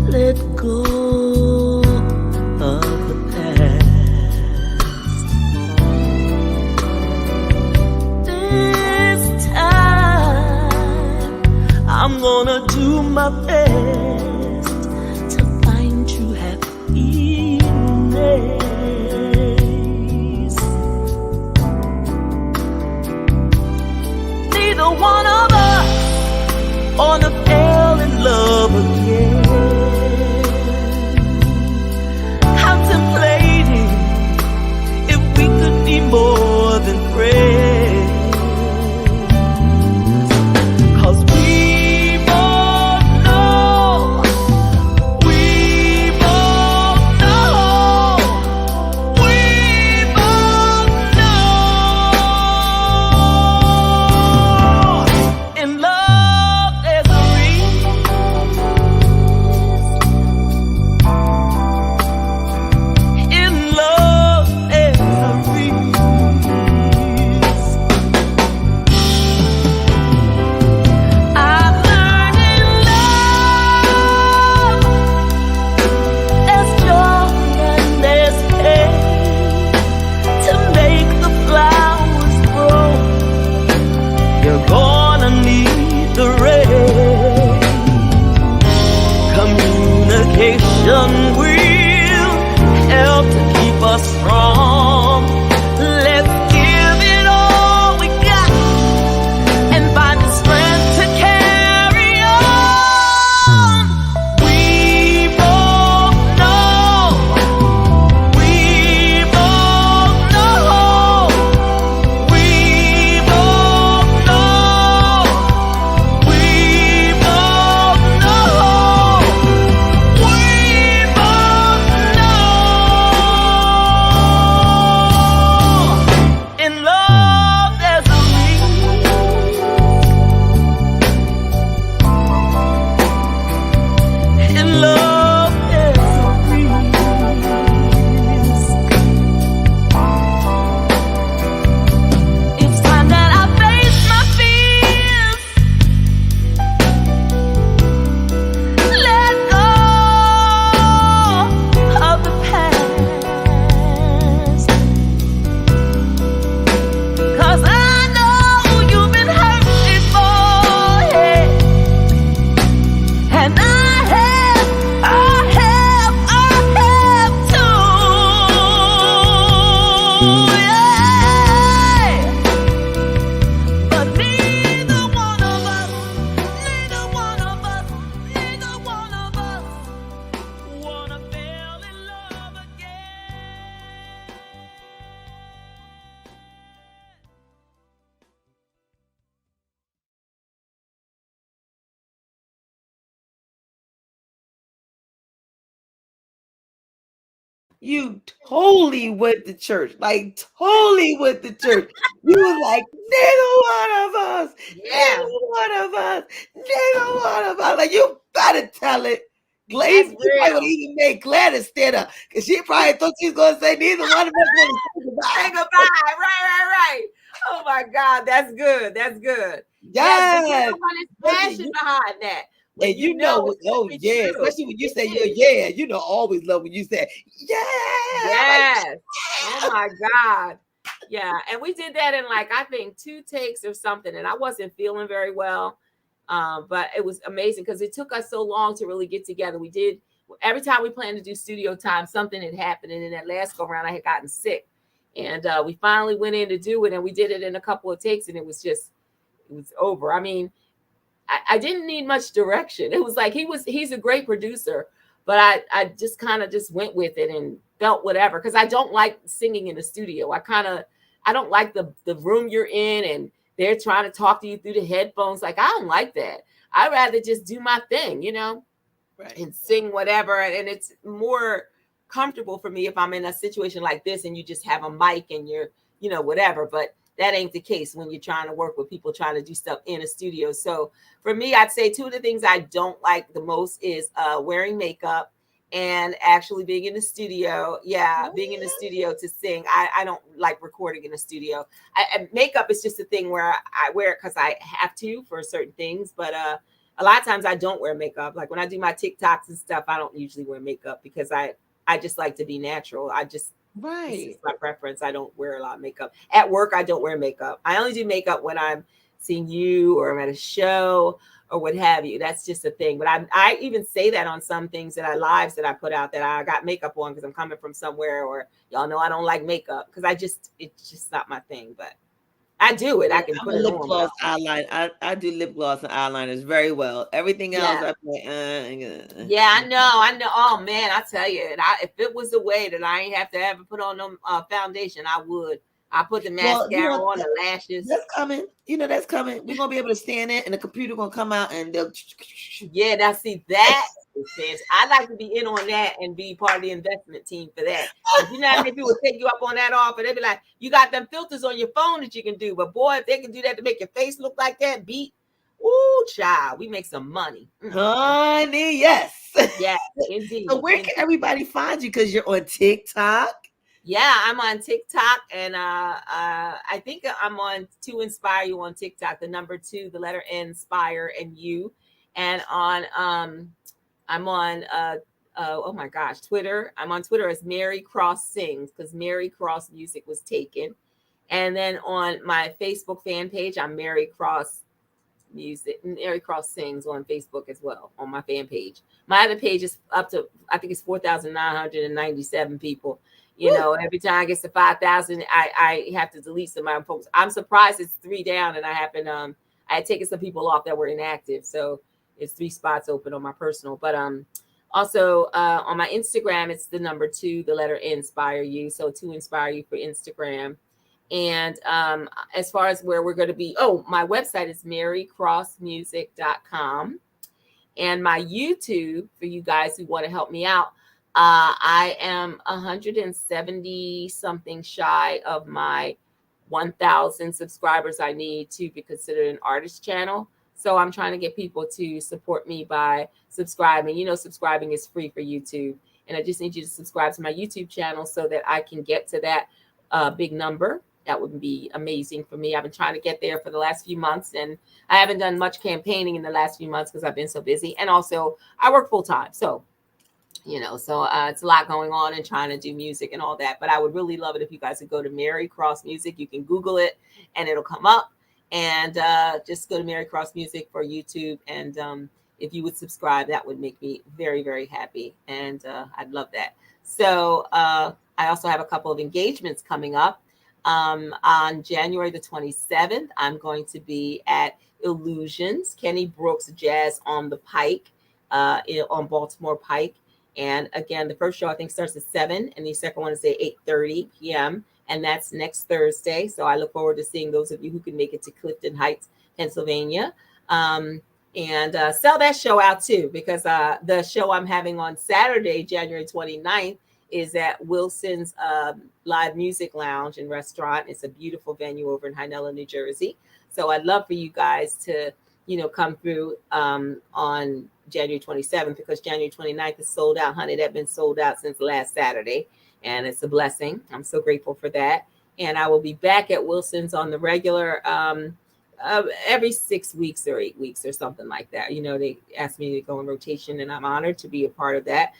Let go of the past. This time I'm gonna do my best to find true happiness. Neither one of us wanna fall in love again. Contemplating if we could be more than friends. 'Cause we both know, we both know, we both know. In love, there's a reason. You totally went to church, like totally went to church. You was like, neither one of us, Yeah, neither one of us, neither one of us. Like, you better tell it. that's You probably would real. even made Gladys stand up because she probably thought she was going to say neither one of us want to say Say goodbye. goodbye. Right. Oh my God, that's good. That's good. Yes, but you Yes. know what is Listen, passion behind that? When and you you know know, it's oh really yeah, true. especially when you It say you're is. yeah, you know, I always love when you say yeah. I'm like, Yes. Oh my God. Yeah. And we did that in like, I think 2 takes or something. And I wasn't feeling very well. But it was amazing because it took us so long to really get together. We did every time we planned to do studio time, something had happened. And in that last go round, I had gotten sick. And we finally went in to do it. And we did it in a couple of takes. And it was over. I mean, I didn't need much direction. It was like he's a great producer, but I just kind of just went with it and felt whatever because I don't like singing in the studio. I don't like the room you're in and they're trying to talk to you through the headphones. Like I don't like that. I'd rather just do my thing, right. and sing whatever. And it's more comfortable for me if I'm in a situation like this and you just have a mic and you're, whatever. But that ain't the case when you're trying to work with people trying to do stuff in a studio. So for me, I'd say 2 of the things I don't like the most is wearing makeup and actually being in the studio. Yeah, being in the studio to sing. I don't like recording in the studio. Makeup is just a thing where I wear it because I have to for certain things. But a lot of times I don't wear makeup. Like when I do my TikToks and stuff, I don't usually wear makeup because I just like to be natural. This is Right. my preference. I don't wear a lot of makeup. At work, I don't wear makeup. I only do makeup when I'm seeing you or I'm at a show or what have you. That's just a thing. But I even say that on some things that lives that I put out that I got makeup on because I'm coming from somewhere or y'all know I don't like makeup because it's just not my thing. But I do it. Yeah, I can I'm put a it lip on. gloss eyeliner. I do lip gloss and eyeliners very well. Everything else, Yeah. I'm like, Yeah, I know. Oh man, I tell you, if it was a way that I ain't have to ever put on no foundation, I would. I put the Well, mascara on, the lashes. that's coming. That's coming. We're gonna be able to stand it, and the computer gonna come out, and they'll. Yeah, now see that is fancy. I'd like to be in on that and be part of the investment team for that. Because you know how many people take you up on that offer? They'd be like, you got them filters on your phone that you can do. But boy, if they can do that to make your face look like that, ooh, child, we make some money. Honey, yes. Yeah, So indeed. where can everybody find you? Because you're on TikTok. Yeah, I'm on TikTok and I think I'm on To Inspire You on TikTok, the number 2, the letter N, Inspire and You. And on I'm on oh my gosh, Twitter. I'm on Twitter as Mary Cross Sings because Mary Cross Music was taken. And then on my Facebook fan page, I'm Mary Cross Music. Mary Cross Sings on Facebook as well on my fan page. My other page is up to I think it's 4,997 people. Every time I get to 5,000, I have to delete some of my posts. I'm surprised it's 3 down, and I had taken some people off that were inactive, so it's 3 spots open on my personal. But also on my Instagram, it's the number 2, the letter Inspire You. So To Inspire You for Instagram. And as far as where we're going to be, my website is marycrossmusic.com. And my YouTube, for you guys who want to help me out, I am 170 something shy of my 1,000 subscribers I need to be considered an artist channel. So I'm trying to get people to support me by subscribing. Subscribing is free for YouTube. And I just need you to subscribe to my YouTube channel so that I can get to that big number. That would be amazing for me. I've been trying to get there for the last few months, and I haven't done much campaigning in the last few months because I've been so busy. And also, I work full time. So, it's a lot going on and trying to do music and all that. But I would really love it if you guys would go to Mary Cross Music. You can Google it and it'll come up. And just go to Mary Cross Music for YouTube. And if you would subscribe, that would make me very, very happy. And I'd love that. So I also have a couple of engagements coming up. On January the 27th, I'm going to be at Illusions, Kenny Brooks Jazz on the Pike, on Baltimore Pike. And again, the first show I think starts at 7, and the second one is at 8:30 p.m. And that's next Thursday. So I look forward to seeing those of you who can make it to Clifton Heights, Pennsylvania. And sell that show out too, because the show I'm having on Saturday, January 29th, is at Wilson's Live Music Lounge and Restaurant. It's a beautiful venue over in Hynella, New Jersey. So I'd love for you guys to, come through on January 27th, because January 29th is sold out, honey. That's been sold out since last Saturday, and it's a blessing. I'm so grateful for that. And I will be back at Wilson's on the regular every 6 weeks or 8 weeks or something like that. They asked me to go in rotation, and I'm honored to be a part of that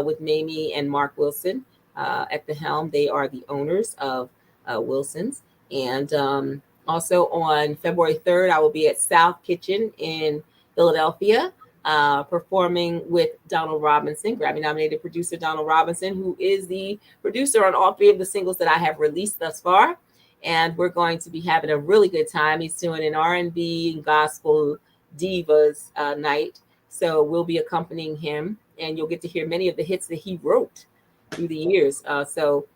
with Mamie and Mark Wilson at the helm. They are the owners of Wilson's. And also on February 3rd, I will be at South Kitchen in Philadelphia, performing with Donald Robinson, Grammy-nominated producer Donald Robinson, who is the producer on all 3 of the singles that I have released thus far. And we're going to be having a really good time. He's doing an R&B and gospel divas night. So we'll be accompanying him, and you'll get to hear many of the hits that he wrote through the years. So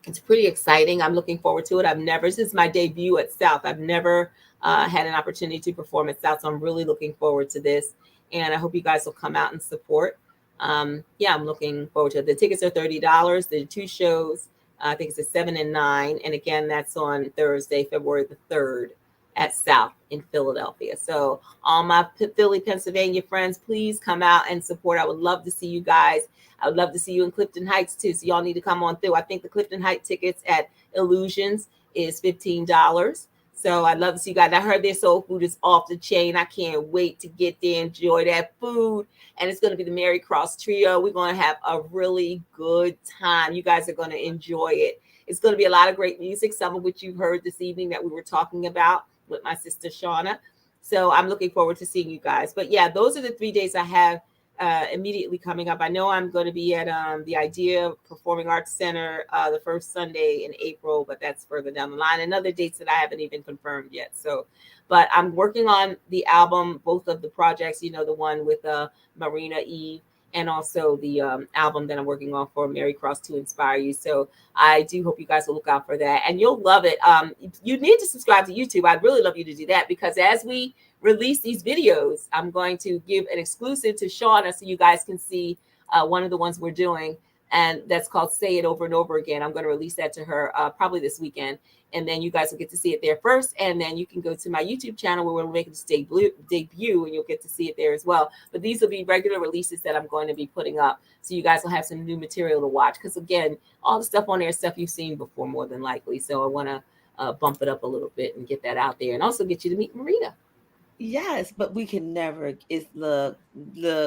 it's pretty exciting. I'm looking forward to it. This is my debut at South. I've never had an opportunity to perform at South. So I'm really looking forward to this. And I hope you guys will come out and support. I'm looking forward to it. The tickets are $30. There are 2 shows. I think it's at 7 and 9. And again, that's on Thursday, February the 3rd at South in Philadelphia. So all my Philly, Pennsylvania friends, please come out and support. I would love to see you guys. I would love to see you in Clifton Heights too. So y'all need to come on through. I think the Clifton Heights tickets at Illusions is $15. So I'd love to see you guys. I heard their soul food is off the chain. I can't wait to get there, enjoy that food. And it's going to be the Mary Cross Trio. We're going to have a really good time. You guys are going to enjoy it. It's going to be a lot of great music, some of which you've heard this evening that we were talking about with my sister Shauna. So I'm looking forward to seeing you guys. But yeah, those are the 3 days I have immediately coming up. I know I'm going to be at the Idea Performing Arts Center the first Sunday in April, but that's further down the line, and other dates that I haven't even confirmed yet. So, but I'm working on the album, both of the projects, the one with Marina Eve, and also the album that I'm working on for Mary Cross to Inspire You. So I do hope you guys will look out for that, and you'll love it. You need to subscribe to YouTube. I'd really love you to do that, because as we release these videos, I'm going to give an exclusive to Shauna so you guys can see one of the ones we're doing, and that's called Say It Over and Over Again. I'm going to release that to her probably this weekend, and then you guys will get to see it there first, and then you can go to my YouTube channel where we'll make this debut, and you'll get to see it there as well. But these will be regular releases that I'm going to be putting up, so you guys will have some new material to watch, because again, all the stuff on there is stuff you've seen before more than likely. So I want to bump it up a little bit and get that out there, and also get you to meet Marita. Yes, but we can never. It's the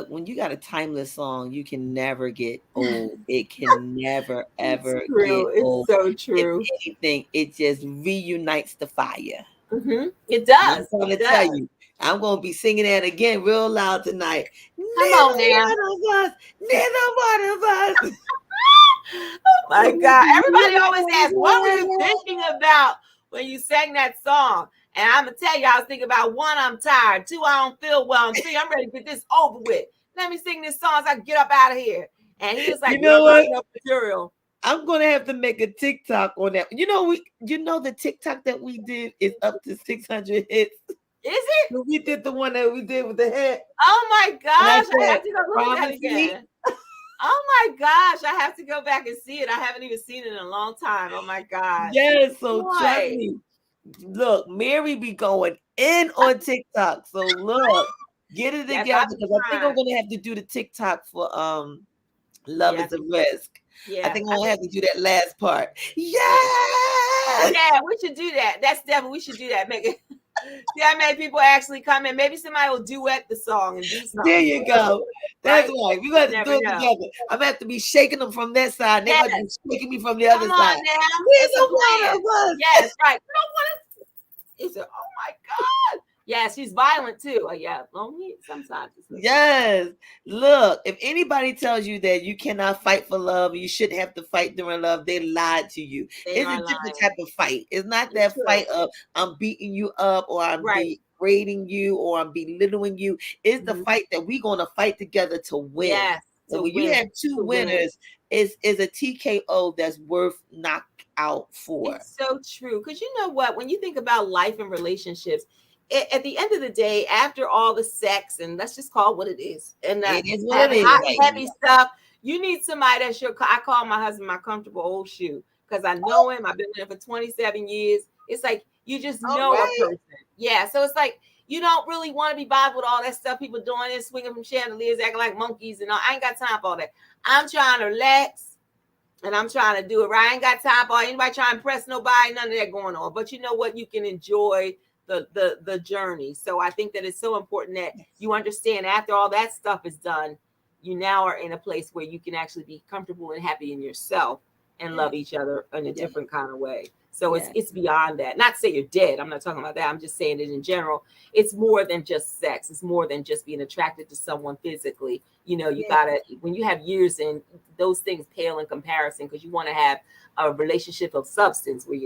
when you got a timeless song, you can never get old. It can never ever get old. It's so true. If anything, it just reunites the fire. Mm-hmm. It does. I'm going to tell you, I'm going to be singing that again real loud tonight. Come on now. Neither one of us. Oh my God! Everybody always asks, "What were you thinking about when you sang that song?" And I'm gonna tell you, I was thinking about 1, I'm tired. 2, I don't feel well. And 3, I'm ready to get this over with. Let me sing this song so I can get up out of here. And he was like, you know what? Material. I'm gonna have to make a TikTok on that. The TikTok that we did is up to 600 hits. Is it? We did the one that we did with the head. Oh my gosh! I have to go look at that again. Oh my gosh! I have to go back and see it. I haven't even seen it in a long time. Oh my God! Yes, so trust me. Look, Mary be going in on TikTok. So look, get it together, because I think I'm gonna have to do the TikTok for Love is a Risk. Yeah, I think I'm gonna have to do that last part. Yeah, we should do that. That's definitely, we should do that. Make it. See how many people actually come in. Maybe somebody will duet the song and do something. There you go. That's right. We're going to do it together. I'm going to have to be shaking them from that side. They're going to be shaking me from the other side. We're one of us. Yes, right. We don't want to. He said, oh my God. Yeah, she's violent too. Yeah, lonely sometimes. Yes. Look, if anybody tells you that you cannot fight for love, you shouldn't have to fight during love, they lied to you. It's a different type of fight. It's not that fight of I'm beating you up, or I'm degrading you, or I'm belittling you. It's the fight that we're going to fight together to win. Yes. So when you have two winners, is a TKO that's worth knockout for. It's so true. Because you know what? When you think about life and relationships, at the end of the day, after all the sex, and let's just call it what it is, and that heavy stuff, You need somebody that's I call my husband my comfortable old shoe because I know him. I've been with him for 27 years. It's like you just All know a right. person. Yeah. So it's like you don't really want to be bothered with all that stuff people doing and swinging from chandeliers, acting like monkeys and all. I ain't got time for all that. I'm trying to relax and I'm trying to do it right. I ain't got time for anybody trying to impress nobody, none of that going on. But you know what? You can enjoy the journey. So I think that it's so important that you understand after all that stuff is done, you now are in a place where you can actually be comfortable and happy in yourself and love each other in a different kind of way. So it's beyond that. Not to say you're dead. I'm not talking about that. I'm just saying it in general. It's more than just sex. It's more than just being attracted to someone physically. You know, you gotta, when you have years in, those things pale in comparison because you want to have a relationship of substance where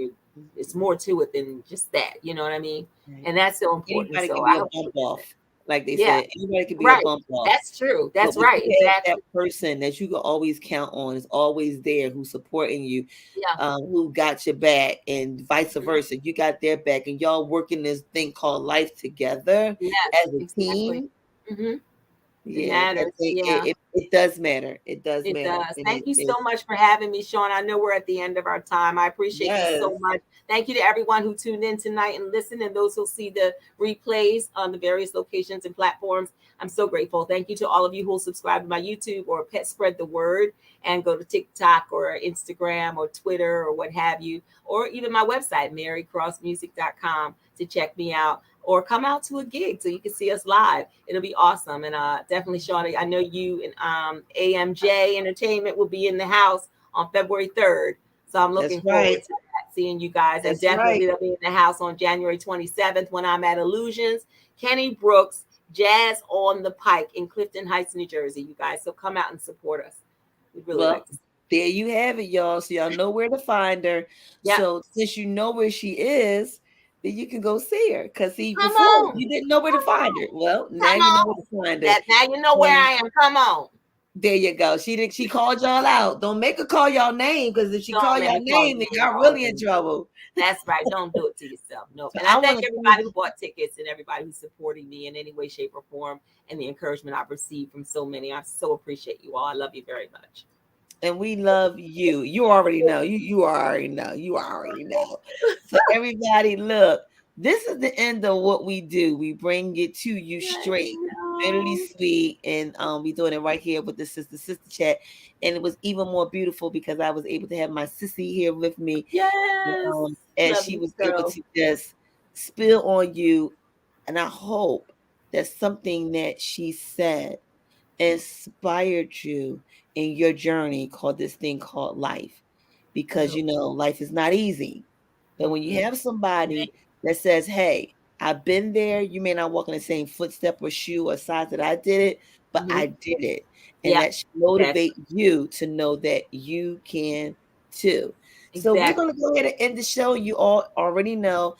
it's more to it than just that. You know what I mean? And that's so important. Anybody so can be a bump off. Like they said, anybody can be right. a bump off. That's true. That's but right. Exactly. That person that you can always count on is always there, who's supporting you, who got your back, and vice versa. You got their back, and y'all working this thing called life together as a team. Mm-hmm. Yeah, it does matter. It does matter. Does. Thank you so much for having me, Sean. I know we're at the end of our time. I appreciate you so much. Thank you to everyone who tuned in tonight and listened, and those who'll see the replays on the various locations and platforms. I'm so grateful. Thank you to all of you who'll subscribe to my YouTube or spread the word and go to TikTok or Instagram or Twitter or what have you, or even my website, marycrossmusic.com, to check me out. Or come out to a gig so you can see us live. It'll be awesome. And definitely, Shawnee, I know you and AMJ Entertainment will be in the house on February 3rd. So I'm looking forward to that, seeing you guys. And definitely they'll be in the house on January 27th when I'm at Illusions, Kenny Brooks, Jazz on the Pike in Clifton Heights, New Jersey, you guys. So come out and support us. We'd really like to see. There you have it, y'all. So y'all know where to find her. So since you know where she is, then you can go see her. Because before you didn't know where to find her. Well, now you know where to find her. Now you know where I am. Come on. There you go. She called y'all out. Don't make her call y'all name, because if she call y'all name, then y'all really in trouble. That's right. Don't do it to yourself. No. And I thank everybody who bought tickets and everybody who's supporting me in any way, shape, or form, and the encouragement I've received from so many. I so appreciate you all. I love you very much. And we love you. You already know. You already know. You already know. So everybody, look, this is the end of what we do. We bring it to you straight, literally sweet, and we doing it right here with the sister chat. And it was even more beautiful because I was able to have my sissy here with me. And she was able to just spill on you. And I hope that something that she said inspired you in your journey called this thing called life, because you know life is not easy. But when you have somebody that says, hey, I've been there, you may not walk in the same footstep or shoe or size that I did it, but I did it, and that should motivate you to know that you can too. So we're going to go ahead and end the show. You all already know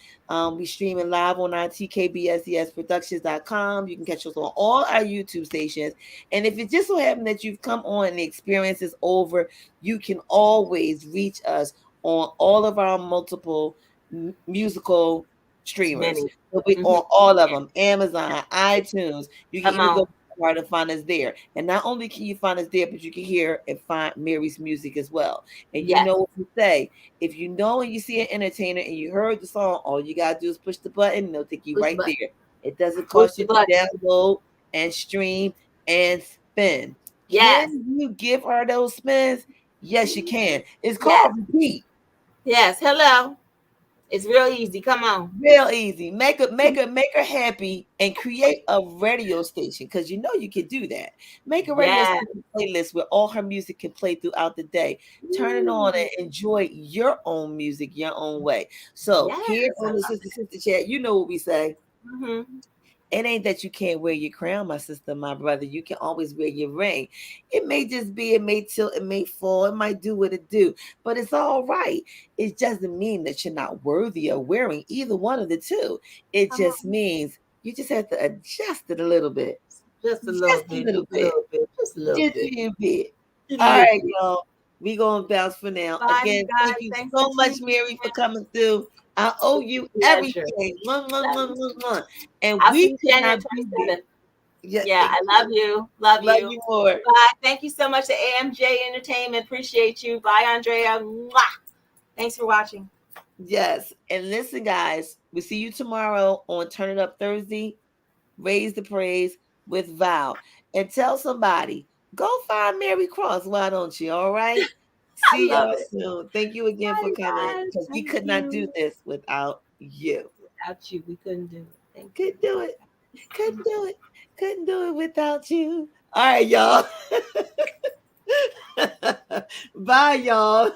we streaming live on our tkbsdsproductions.com. You can catch us on all our YouTube stations. And if it just so happens that you've come on and the experience is over, you can always reach us on all of our multiple musical streamers. We'll be on all of them, Amazon, iTunes. You can even go to find us there. And not only can you find us there, but you can hear and find Mary's music as well. And you know what we say. If you know and you see an entertainer and you heard the song, all you gotta do is push the button and they'll take you right there. It doesn't cost you to download and stream and spin. Can you give her those spins? Yes, you can. It's called repeat. Yes, hello. It's real easy. Come on. Real easy. Make her happy and create a radio station, because you know you can do that. Make a radio station playlist where all her music can play throughout the day. Turn it on and enjoy your own music your own way. So here on the sister chat, you know what we say. It ain't that you can't wear your crown, my sister, my brother. You can always wear your ring. It may just be, it may tilt, it may fall, it might do what it do, but it's all right. It doesn't mean that you're not worthy of wearing either one of the two. It just means you just have to adjust it a little bit. Just a little bit. Just a little bit. All right, y'all. We gonna bounce for now. Bye, again, guys. thank you so much, Mary, for coming through. I owe you everything. And we cannot be there. Yeah, I love you. Love you. you more. Bye. Thank you so much to AMJ Entertainment. Appreciate you. Bye, Andrea. Mwah. Thanks for watching. Yes. And listen, guys, we see you tomorrow on Turn It Up Thursday. Raise the Praise with Val. And tell somebody, go find Mary Cross. Why don't you? All right. See love y'all it. soon. Thank you again for Bye, coming. guys. Because we Thank could not do you. this without you. Without you, we couldn't do it. Thank you. Couldn't do it. Couldn't do it. Couldn't do it without you. All right, y'all. Bye, y'all.